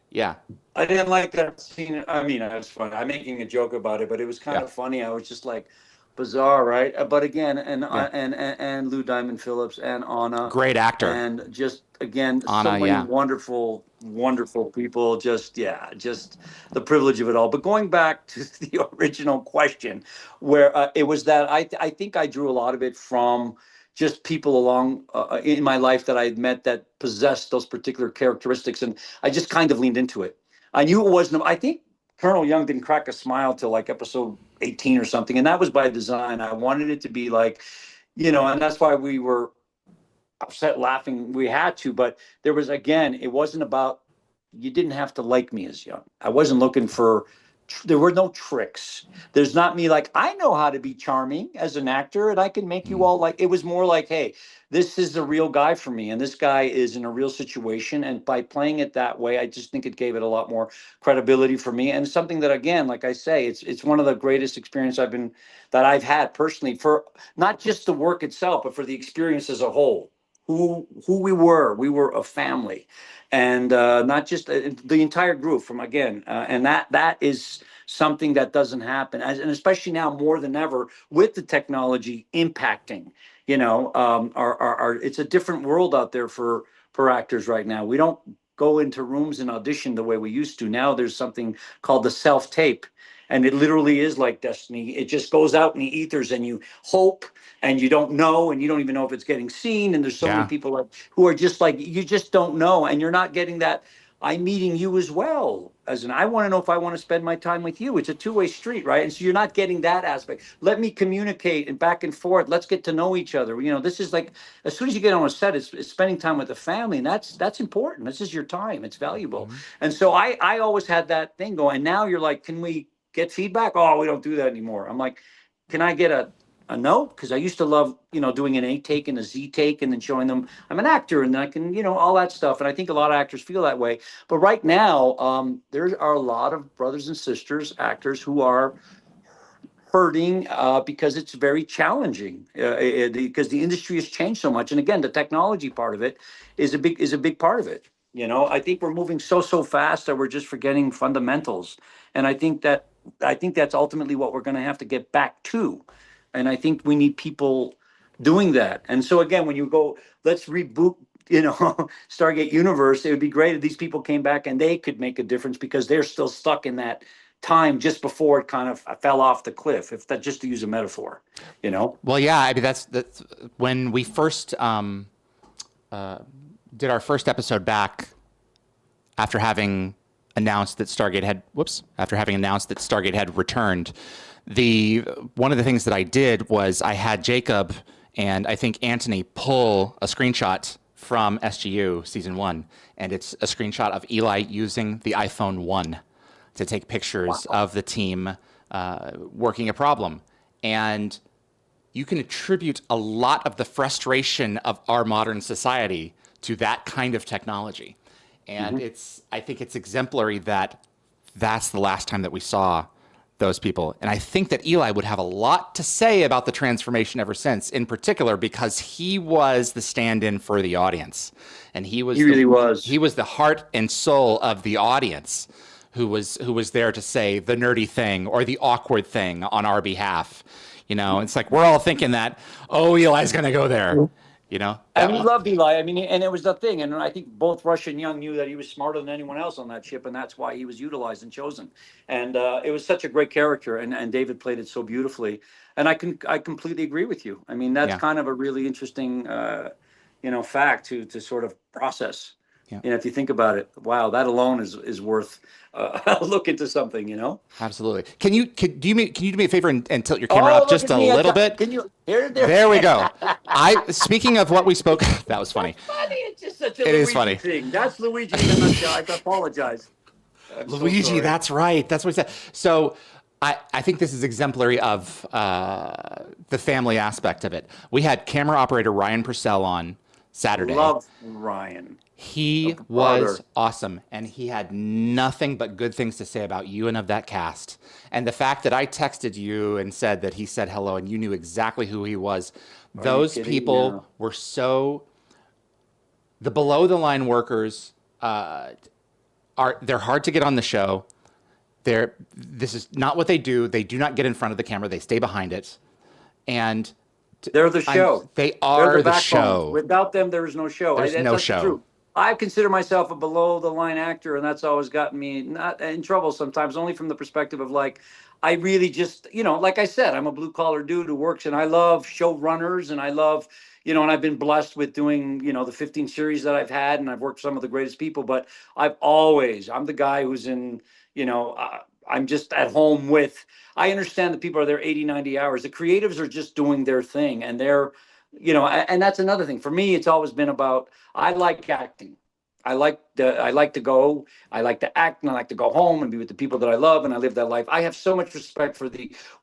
yeah. I didn't like that scene. I mean, it was funny. I'm making a joke about it, but it was kind of funny. I was just like, bizarre, right? But again, and Lou Diamond Phillips and Anna, Great actor, and just again, Anna, so many wonderful people. Just the privilege of it all. But going back to the original question, where it was that I think I drew a lot of it from just people along in my life that I had met that possessed those particular characteristics, and I just kind of leaned into it. I knew it wasn't. I think Colonel Young didn't crack a smile till like episode 18 or something, and that was by design. I wanted it to be like, you know, and that's why we were upset laughing. We had to, but there was, again, it wasn't about, you didn't have to like me as Young. I wasn't looking for, there were no tricks. There's not me like, I know how to be charming as an actor and I can make you all like, it was more like, hey, this is the real guy for me, and this guy is in a real situation, and by playing it that way, I just think it gave it a lot more credibility for me, and something that, again, like I say, it's one of the greatest experience that I've had personally, for not just the work itself, but for the experience as a whole. Who we were a family, and not just the entire group from, again, and that is something that doesn't happen, and especially now more than ever with the technology impacting. You know, it's a different world out there for actors right now. We don't go into rooms and audition the way we used to. Now there's something called the self-tape, and it literally is like destiny. It just goes out in the ethers, and you hope, and you don't know, and you don't even know if it's getting seen. And there's so many people who are just like, you just don't know, and you're not getting that. I'm meeting you as well. I want to know if I want to spend my time with you. It's a two-way street, right? And so you're not getting that aspect. Let me communicate and back and forth. Let's get to know each other. You know, this is like, as soon as you get on a set, it's spending time with the family, and that's important. This is your time. It's valuable. And so I always had that thing going. And now you're like, can we get feedback? Oh, we don't do that anymore. I'm like, can I get a note? Because I used to love, you know, doing an A take and a Z take and then showing them I'm an actor and I can, you know, all that stuff. And I think a lot of actors feel that way. But right now, there are a lot of brothers and sisters, actors, who are hurting because it's very challenging because the industry has changed so much. And again, the technology part of it is a big part of it. You know, I think we're moving so fast that we're just forgetting fundamentals. And I think that's ultimately what we're going to have to get back to. And I think we need people doing that. And so again, when you go, let's reboot, you know, Stargate universe, it would be great if these people came back and they could make a difference, because they're still stuck in that time just before it kind of fell off the cliff, if that, just to use a metaphor, you know? Well, yeah, I mean, that's when we first did our first episode back after having announced that Stargate had returned, one of the things that I did was I had Jakub and I think Anthony pull a screenshot from SGU season 1, and it's a screenshot of Eli using the iPhone 1 to take pictures of the team working a problem. And you can attribute a lot of the frustration of our modern society to that kind of technology. And I think it's exemplary that that's the last time that we saw those people. And I think that Eli would have a lot to say about the transformation ever since, in particular because he was the stand-in for the audience. And he really was. He was the heart and soul of the audience who was there to say the nerdy thing or the awkward thing on our behalf. You know, it's like we're all thinking that, oh, Eli's going to go there. You know, I mean, he loved Eli. I mean, and it was the thing. And I think both Rush and Young knew that he was smarter than anyone else on that ship, and that's why he was utilized and chosen. And it was such a great character, and David played it so beautifully. And I completely agree with you. I mean, that's kind of a really interesting, fact to sort of process. Yeah. You know, if you think about it, wow, that alone is worth a look into something. You know, absolutely. Can you do me a favor and tilt your camera up just a little bit? Can you? There we go. Speaking of what we spoke, that was funny. That's funny. It's just such a Luigi thing. That's Luigi in a nutshell. I apologize. Luigi, that's right. That's what he said. So I think this is exemplary of the family aspect of it. We had camera operator Ryan Purcell on Saturday. Love Ryan. He was awesome, and he had nothing but good things to say about you and of that cast. And the fact that I texted you and said that he said hello and you knew exactly who he was, those people were so... The below-the-line workers, they're hard to get on the show. This is not what they do. They do not get in front of the camera. They stay behind it. And... They're the show. They are the show. Without them, there is no show. There's no show. True. I consider myself a below-the-line actor, and that's always gotten me not in trouble sometimes, only from the perspective of like, I really just, like I said, I'm a blue-collar dude who works, and I love showrunners, and I love, and I've been blessed with doing, the 15 series that I've had, and I've worked with some of the greatest people, but I'm the guy who's in, I'm just at home with, I understand that people are there 80, 90 hours. The creatives are just doing their thing, and they're, and that's another thing. For me, it's always been about, I like acting. I like to act, and I like to go home and be with the people that I love, and I live that life. I have so much respect for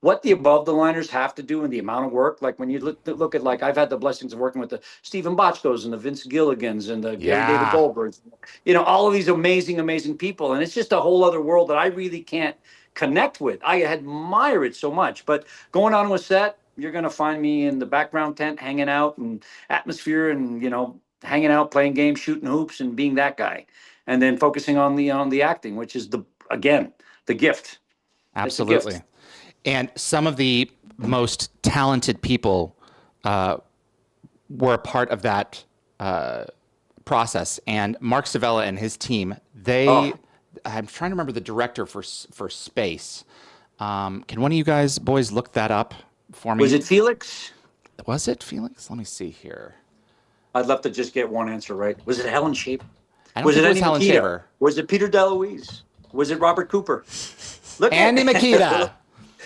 what the above the liners have to do and the amount of work. Like when you look at, like, I've had the blessings of working with the Stephen Bochcos and the Vince Gilligans and the Gary David Goldbergs, all of these amazing, amazing people. And it's just a whole other world that I really can't connect with. I admire it so much. But going on to a set, you're going to find me in the background tent, hanging out and atmosphere and, hanging out, playing games, shooting hoops, and being that guy, and then focusing on the acting, which is the gift. Absolutely. Gift. And some of the most talented people were a part of that process. And Mark Savella and his team, I'm trying to remember the director for Space. Can one of you boys look that up for me? Was it Felix? Was it Felix? Let me see here. I'd love to just get one answer right. Was it Helen Shaver? I don't think it was Helen Shaver. Was it Peter DeLuise? Was it Robert Cooper? Andy Makita.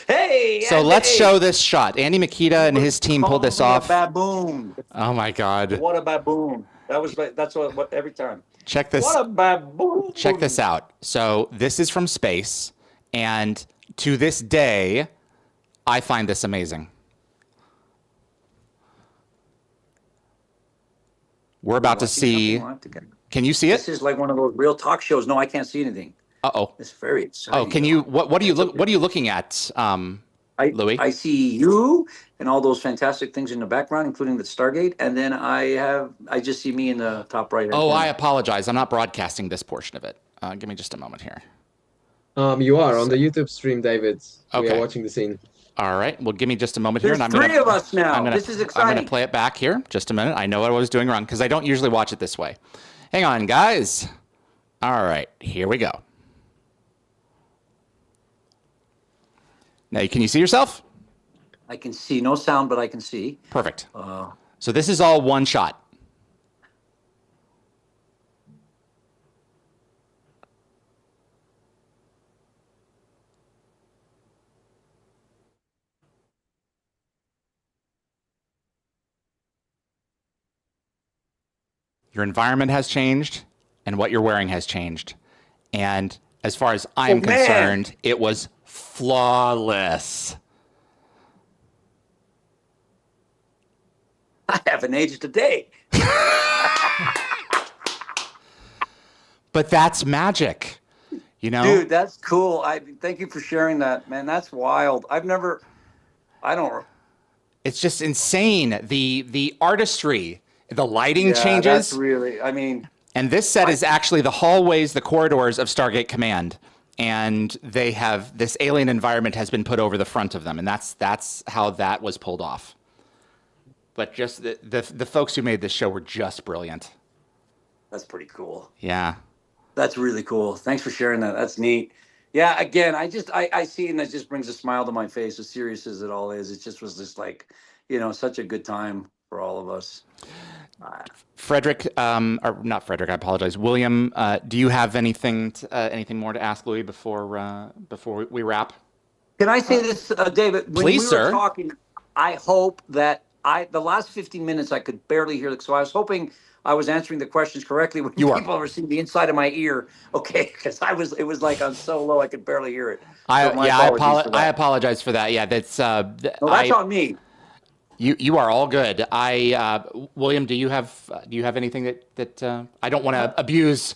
Hey! So let's show this shot. Andy Makita and his team pulled this off. A baboon. Oh my God. What a baboon. That's what every time. Check this. What a baboon. Check this out. So this is from Space, and to this day, I find this amazing. We're about to see. Can you see it? This is like one of those real talk shows. No, I can't see anything. Uh-oh. It's very exciting. Oh, can you? What are you looking at, Louis? I see you and all those fantastic things in the background, including the Stargate, and then I just see me in the top right. Oh, I apologize. I'm not broadcasting this portion of it. Give me just a moment here. You are on the YouTube stream, David. Okay. We are watching the scene. All right. Well, give me just a moment here. There's three of us now. This is exciting. I'm going to play it back here. Just a minute. I know what I was doing wrong because I don't usually watch it this way. Hang on, guys. All right. Here we go. Now, can you see yourself? I can see. No sound, but I can see. Perfect. So this is all one shot. Your environment has changed, and what you're wearing has changed. And as far as I'm concerned, it was flawless. I haven't aged a day. But that's magic, you know? Dude, that's cool. Thank you for sharing that, man. That's wild. I don't. It's just insane. The artistry, the lighting Yeah, changes. that's really, I mean. And this set is actually the hallways, the corridors of Stargate Command. And they have, this alien environment has been put over the front of them. And that's how that was pulled off. But just the folks who made this show were just brilliant. That's pretty cool. Yeah. That's really cool. Thanks for sharing that. That's neat. Yeah, again, I see it and that just brings a smile to my face, as serious as it all is. It just was just like, such a good time for all of us. Frederick, or not Frederick, I apologize. William, do you have anything more to ask Louis before we wrap? Can I say this, David? When Please, we sir. were talking, I hope that the last 15 minutes I could barely hear. So I was hoping I was answering the questions correctly when people were seeing the inside of my ear. Okay, because it was like I'm so low I could barely hear it. I apologize for that. Yeah, that's no, that's on me. You are all good. William, do you have anything that I don't want to abuse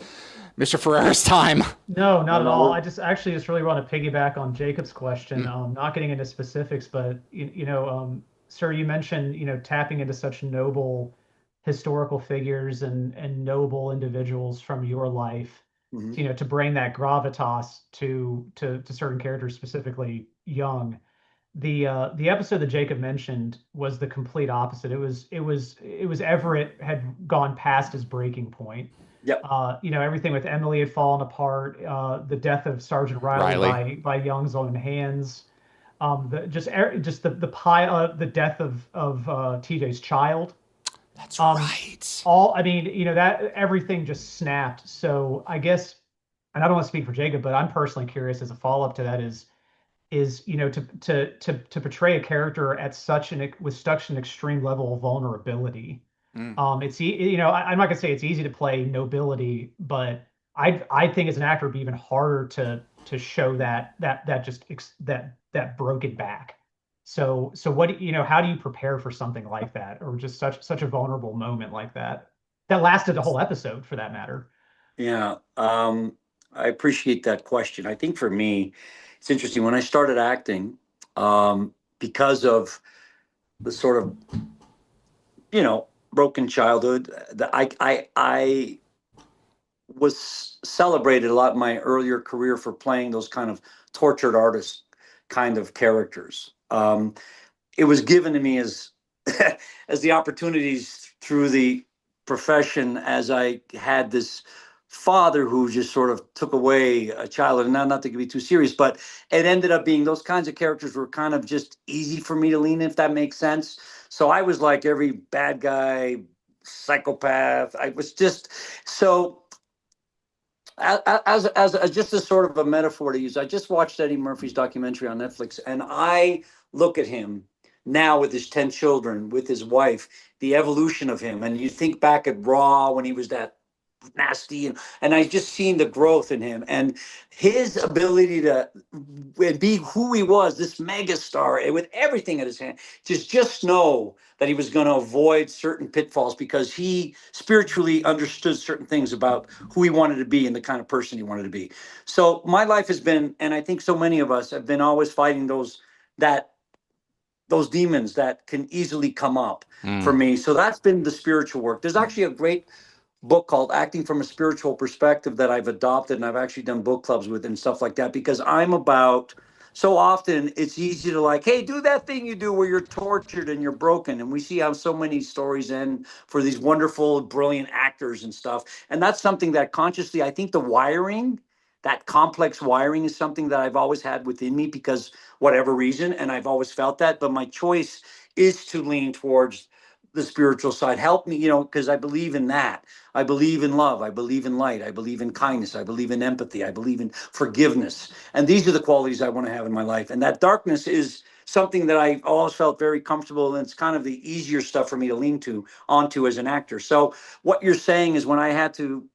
Mr. Ferreira's time? No, not at all. I just really want to piggyback on Jacob's question. Not getting into specifics, but sir, you mentioned tapping into such noble historical figures and noble individuals from your life, to bring that gravitas to certain characters, specifically young. The episode that Jacob mentioned was the complete opposite. It was Everett had gone past his breaking point. Yep. Everything with Emily had fallen apart. The death of Sergeant Riley. by Young's own hands. The death of TJ's child. That's right. That everything just snapped. So I guess, and I don't want to speak for Jacob, but I'm personally curious as a follow-up to that is to portray a character with such an extreme level of vulnerability. I'm not gonna say it's easy to play nobility, but I think as an actor it'd be even harder to show that broken back. So what how do you prepare for something like that, or just such a vulnerable moment like that lasted the whole episode for that matter? Yeah, I appreciate that question. I think for me, it's interesting. When I started acting, because of the sort of broken childhood, that I was celebrated a lot in my earlier career for playing those kind of tortured artist kind of characters. It was given to me as as the opportunities through the profession, as I had this father who just sort of took away a child, and not to be too serious, but it ended up being those kinds of characters were kind of just easy for me to lean in, if that makes sense. So I was like every bad guy, psychopath. I was just so. As just as sort of a metaphor to use, I just watched Eddie Murphy's documentary on Netflix, and I look at him now with his 10 children, with his wife, the evolution of him, and you think back at Raw when he was that nasty, and I just seen the growth in him and his ability to be who he was, this mega star, and with everything at his hand, just know that he was going to avoid certain pitfalls because he spiritually understood certain things about who he wanted to be and the kind of person he wanted to be. So my life has been, and I think so many of us have been always fighting those demons that can easily come up for me. So that's been the spiritual work. There's actually a great book called Acting from a Spiritual Perspective that I've adopted, and I've actually done book clubs with and stuff like that, because I'm about, so often it's easy to like, hey, do that thing you do where you're tortured and you're broken. And we see how so many stories end for these wonderful, brilliant actors and stuff. And that's something that consciously, I think the wiring, that complex wiring is something that I've always had within me because whatever reason, and I've always felt that, but my choice is to lean towards the spiritual side. Help me, because I believe in that. I believe in love. I believe in light. I believe in kindness. I believe in empathy. I believe in forgiveness. And these are the qualities I want to have in my life. And that darkness is something that I always felt very comfortable, and it's kind of the easier stuff for me to lean to onto as an actor. So what you're saying is when I had to,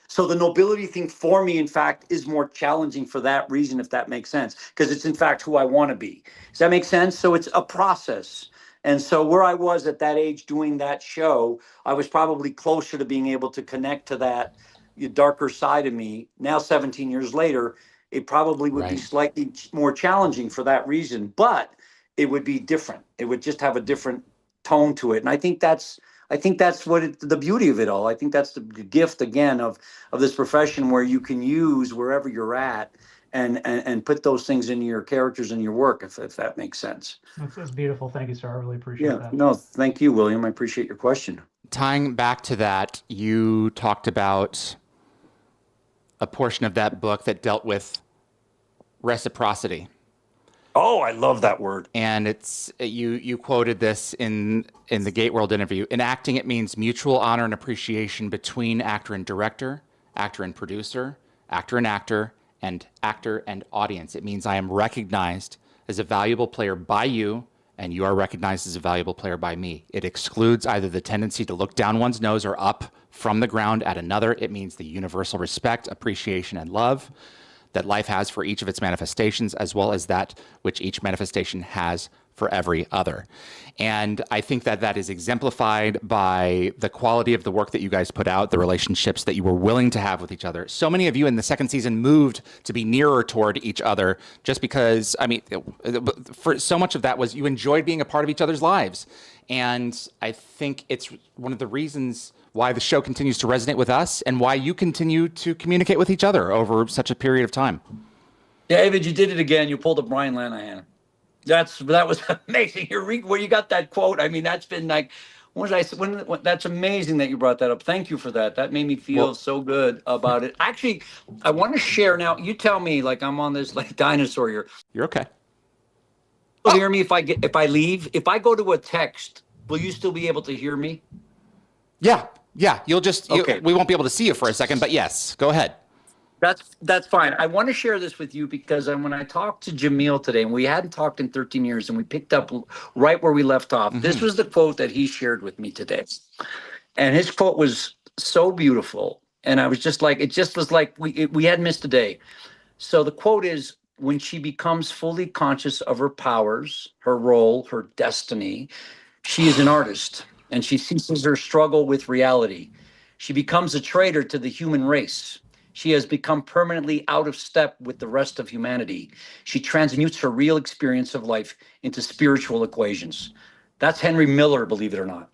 so the nobility thing for me, in fact, is more challenging for that reason, if that makes sense, because it's in fact who I want to be. Does that make sense? So it's a process. And so where I was at that age doing that show, I was probably closer to being able to connect to that darker side of me. Now, 17 years later, it probably would be Right. slightly more challenging for that reason, but it would be different. It would just have a different tone to it. And I think that's the beauty of it all. I think that's the gift again of this profession, where you can use wherever you're at and put those things into your characters and your work, if that makes sense. That's beautiful. Thank you, sir. I really appreciate Yeah, that. no, thank you, William. I appreciate your question. Tying back to that, you talked about a portion of that book that dealt with reciprocity. Oh, I love that word. And it's you quoted this in the Gate World interview. In acting, it means mutual honor and appreciation between actor and director, actor and producer, actor and actor and audience. It means I am recognized as a valuable player by you, and you are recognized as a valuable player by me. It excludes either the tendency to look down one's nose or up from the ground at another. It means the universal respect, appreciation, and love that life has for each of its manifestations, as well as that which each manifestation has for every other. And I think that that is exemplified by the quality of the work that you guys put out, the relationships that you were willing to have with each other. So many of you in the second season moved to be nearer toward each other just because, I mean, for so much of that was you enjoyed being a part of each other's lives. And I think it's one of the reasons why the show continues to resonate with us and why you continue to communicate with each other over such a period of time. David, you did it again. You pulled a Brian Lanahan. That was amazing. Where you got that quote. I mean, that's been like, that's amazing that you brought that up. Thank you for that. That made me feel so good about it. Actually, I want to share now. You tell me, like I'm on this like dinosaur here. You're okay. You'll hear me if I leave. If I go to a text, will you still be able to hear me? Yeah. You'll just, Okay. We won't be able to see you for a second, but yes, go ahead. That's fine. I want to share this with you because when I talked to Jamil today, and we hadn't talked in 13 years, and we picked up right where we left off. Mm-hmm. This was the quote that he shared with me today. And his quote was so beautiful. And I was just like, it just was like we had missed a day. So the quote is, when she becomes fully conscious of her powers, her role, her destiny, she is an artist, and she ceases her struggle with reality. She becomes a traitor to the human race. She has become permanently out of step with the rest of humanity. She transmutes her real experience of life into spiritual equations. That's Henry Miller, believe it or not.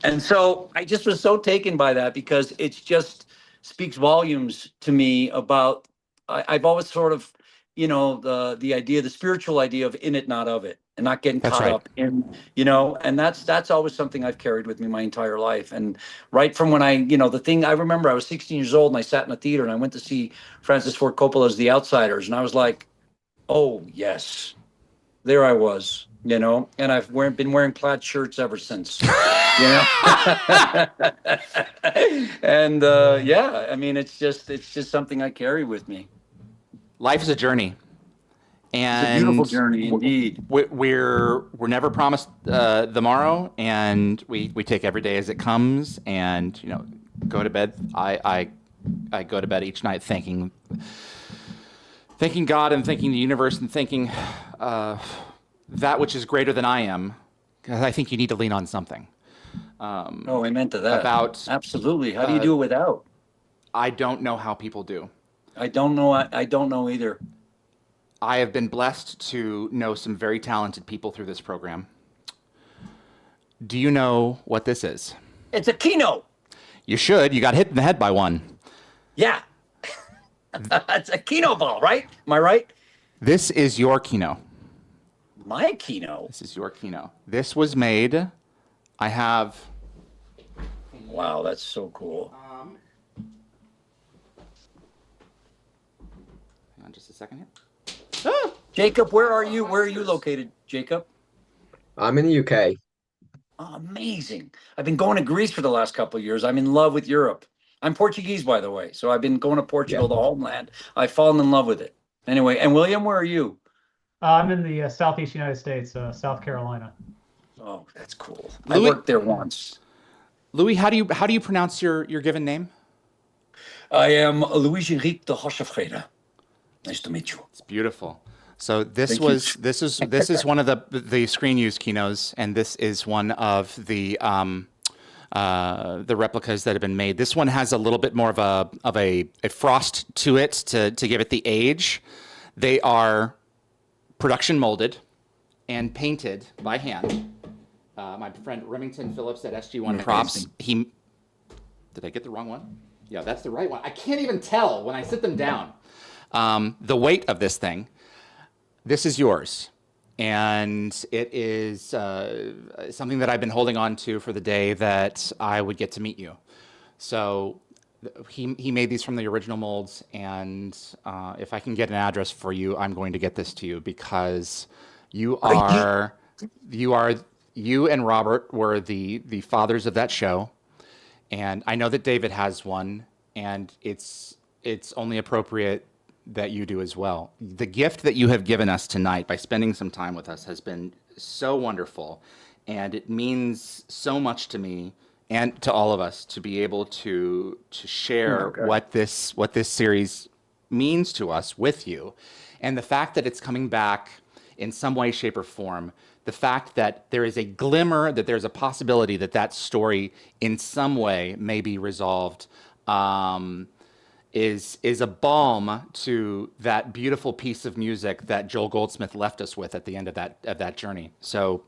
And so I just was so taken by that because it just speaks volumes to me about, I've always sort of, the idea, the spiritual idea of in it, not of it, and not getting caught up in, and that's always something I've carried with me my entire life. And right from when I remember I was 16 years old and I sat in a theater and I went to see Francis Ford Coppola's The Outsiders. And I was like, oh yes, there I was, and I've been wearing plaid shirts ever since, and I mean, it's just something I carry with me. Life is a journey, and it's a beautiful journey indeed. We're never promised the morrow, and we take every day as it comes. And go to bed. I go to bed each night thanking God and thanking the universe and thanking that which is greater than I am. Because I think you need to lean on something. Amen to that. Absolutely. How do you do it without? I don't know how people do. I don't know. I don't know either. I have been blessed to know some very talented people through this program. Do you know what this is? It's a keynote. You should. You got hit in the head by one. Yeah. It's a keynote ball, right? Am I right? This is your keynote. My keynote? This is your keynote. This was made. I have. Wow, that's so cool. Just a second here. Jakub, where are you? Where are you located, Jakub? I'm in the UK. Oh, amazing. I've been going to Greece for the last couple of years. I'm in love with Europe. I'm Portuguese, by the way. So I've been going to Portugal, the homeland. I've fallen in love with it. Anyway, and William, where are you? I'm in the Southeast United States, South Carolina. Oh, that's cool. I Louis, worked there once. Louis, how do you pronounce your given name? I am Luigi Riek de Hossefreda. Nice to meet you. It's beautiful. So this Thank you. is one of the screen use keynotes, and this is one of the replicas that have been made. This one has a little bit more of a frost to it to give it the age. They are production molded and painted by hand. My friend Remington Phillips at SG1 Props. Did I get the wrong one? Yeah, that's the right one. I can't even tell when I sit them down. The weight of this thing. This is yours. And it is something that I've been holding on to for the day that I would get to meet you. So he made these from the original molds. And if I can get an address for you, I'm going to get this to you because you and Robert were the fathers of that show. And I know that David has one, and it's only appropriate that you do as well. The gift that you have given us tonight by spending some time with us has been so wonderful, and it means so much to me and to all of us to be able to share what this series means to us with you. And the fact that it's coming back in some way, shape, or form, the fact that there is a glimmer, that there's a possibility that that story in some way may be resolved, is a balm to that beautiful piece of music that Joel Goldsmith left us with at the end of that journey. So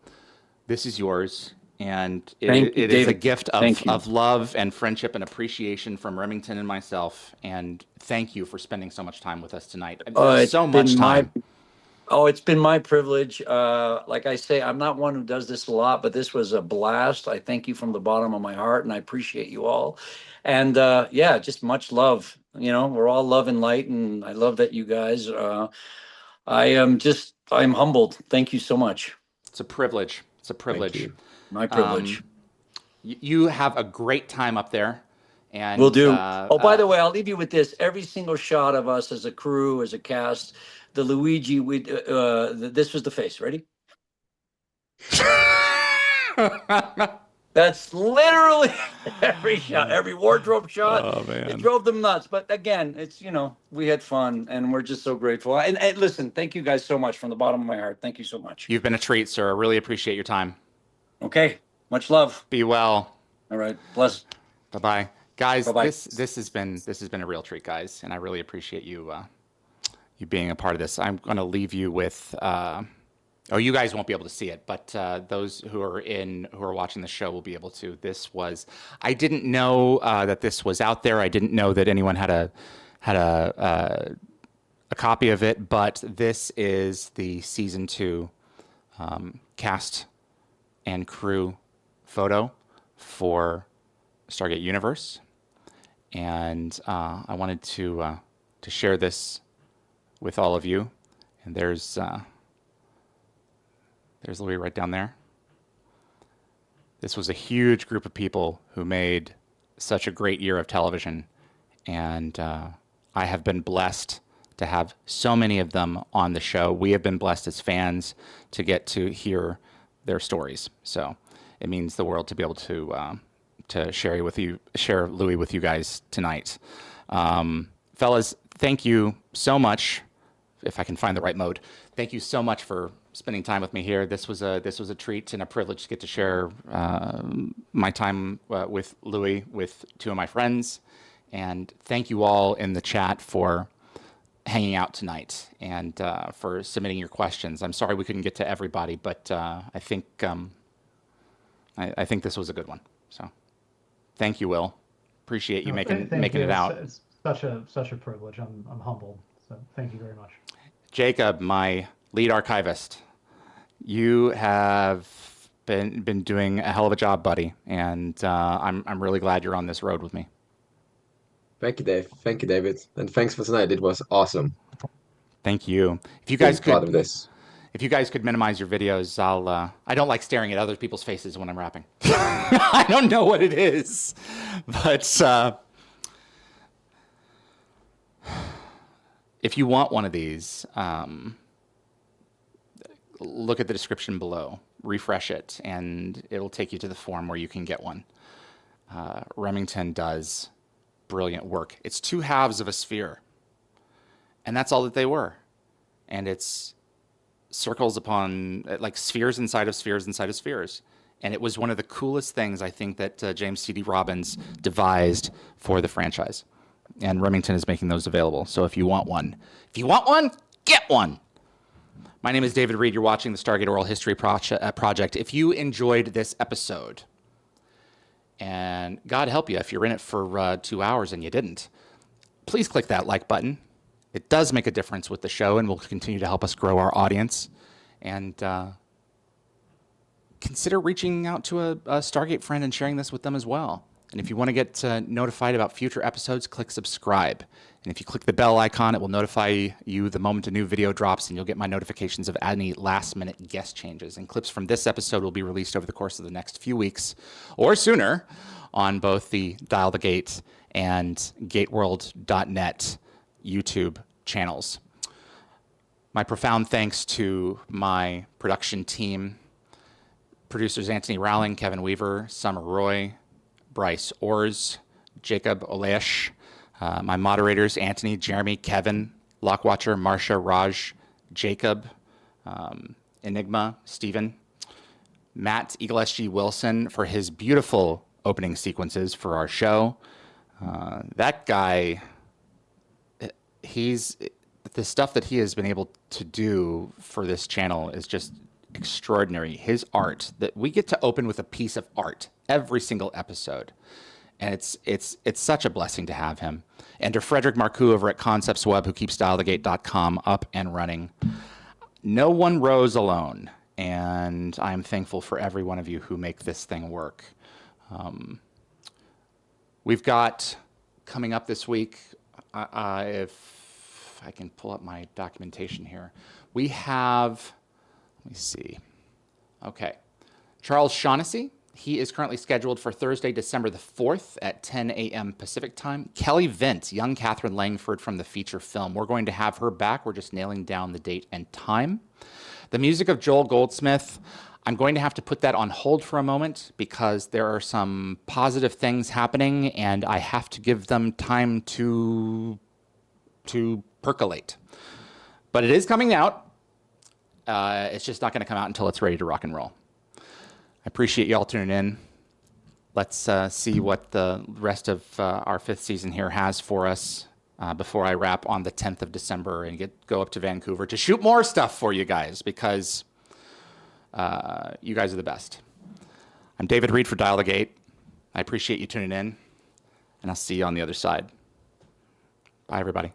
this is yours, and it is a gift of love and friendship and appreciation from Remington and myself. And thank you for spending so much time with us tonight. So much time. It's been my privilege. Like I say, I'm not one who does this a lot, but this was a blast. I thank you from the bottom of my heart, and I appreciate you all. And just much love. We're all love and light, and I love that you guys. I'm humbled. Thank you so much. It's a privilege. It's a privilege. My privilege. You have a great time up there. And we'll do. By the way, I'll leave you with this. Every single shot of us as a crew, as a cast, the Luigi, this was the face. Ready? That's literally every shot, every wardrobe shot. Oh, man. It drove them nuts. But again, it's, we had fun, and we're just so grateful. And listen, thank you guys so much from the bottom of my heart. Thank you so much. You've been a treat, sir. I really appreciate your time. Okay. Much love. Be well. All right. Bless. Bye-bye. Guys, Bye-bye. This has been a real treat, guys, and I really appreciate you being a part of this. I'm going to leave you with you guys won't be able to see it, but those who are watching the show will be able to. I didn't know that this was out there. I didn't know that anyone had a copy of it, but this is the season 2 cast and crew photo for Stargate Universe, and I wanted to share this with all of you. And there's Louis right down there. This was a huge group of people who made such a great year of television, and I have been blessed to have so many of them on the show. We have been blessed as fans to get to hear their stories. So it means the world to be able to share Louis with you guys tonight. Fellas, thank you so much. If I can find the right mode, thank you so much for spending time with me here. This was a treat and a privilege to get to share my time with Louis, with 2 of my friends, and thank you all in the chat for hanging out tonight and for submitting your questions. I'm sorry we couldn't get to everybody, but I think this was a good one. So, thank you, Will. Appreciate you making it out. It's such a privilege. I'm humbled. So thank you very much. Jakub, my lead archivist, you have been doing a hell of a job, buddy, and I'm really glad you're on this road with me. Thank you, Dave. Thank you, David, and thanks for tonight. It was awesome. Thank you. If you guys part of this. If you guys could minimize your videos, I don't like staring at other people's faces when I'm rapping. I don't know what it is, but if you want one of these, look at the description below, refresh it, and it'll take you to the form where you can get one. Remington does brilliant work. It's two halves of a sphere, and that's all that they were. And it's circles upon, like spheres inside of spheres inside of spheres. And it was one of the coolest things I think that James C.D. Robbins devised for the franchise. And Remington is making those available. So if you want one, get one. My name is David Reed. You're watching the Stargate Oral History Project. If you enjoyed this episode, and God help you if you're in it for 2 hours and you didn't, please click that like button. It does make a difference with the show and will continue to help us grow our audience. And consider reaching out to a Stargate friend and sharing this with them as well. And if you want to get notified about future episodes, click subscribe. And if you click the bell icon, it will notify you the moment a new video drops, and you'll get my notifications of any last-minute guest changes. And clips from this episode will be released over the course of the next few weeks, or sooner, on both the Dial the Gate and gateworld.net YouTube channels. My profound thanks to my production team, producers Anthony Rowling, Kevin Weaver, Summer Roy, Bryce Orrs, Jakub Olesh, my moderators, Anthony, Jeremy, Kevin, Lockwatcher, Marcia, Raj, Jacob, Enigma, Stephen, Matt Eagle SG Wilson for his beautiful opening sequences for our show. That guy, the stuff that he has been able to do for this channel is just extraordinary. His art, that we get to open with a piece of art every single episode, and it's such a blessing to have him. And to Frederick Marcoux over at Concepts Web, who keeps dialthegate.com up and running. No one rose alone, and I'm thankful for every one of you who make this thing work. We've got coming up this week, if I can pull up my documentation here, we have, let me see. Okay. Charles Shaughnessy. He is currently scheduled for Thursday, December the 4th at 10 a.m. Pacific time. Kelly Vint, young Catherine Langford from the feature film. We're going to have her back. We're just nailing down the date and time. The music of Joel Goldsmith. I'm going to have to put that on hold for a moment because there are some positive things happening and I have to give them time to percolate. But it is coming out. It's just not going to come out until it's ready to rock and roll. I appreciate you all tuning in. Let's see what the rest of our 5th season here has for us before I wrap on the 10th of December and go up to Vancouver to shoot more stuff for you guys because you guys are the best. I'm David Reed for Dial the Gate. I appreciate you tuning in, and I'll see you on the other side. Bye, everybody.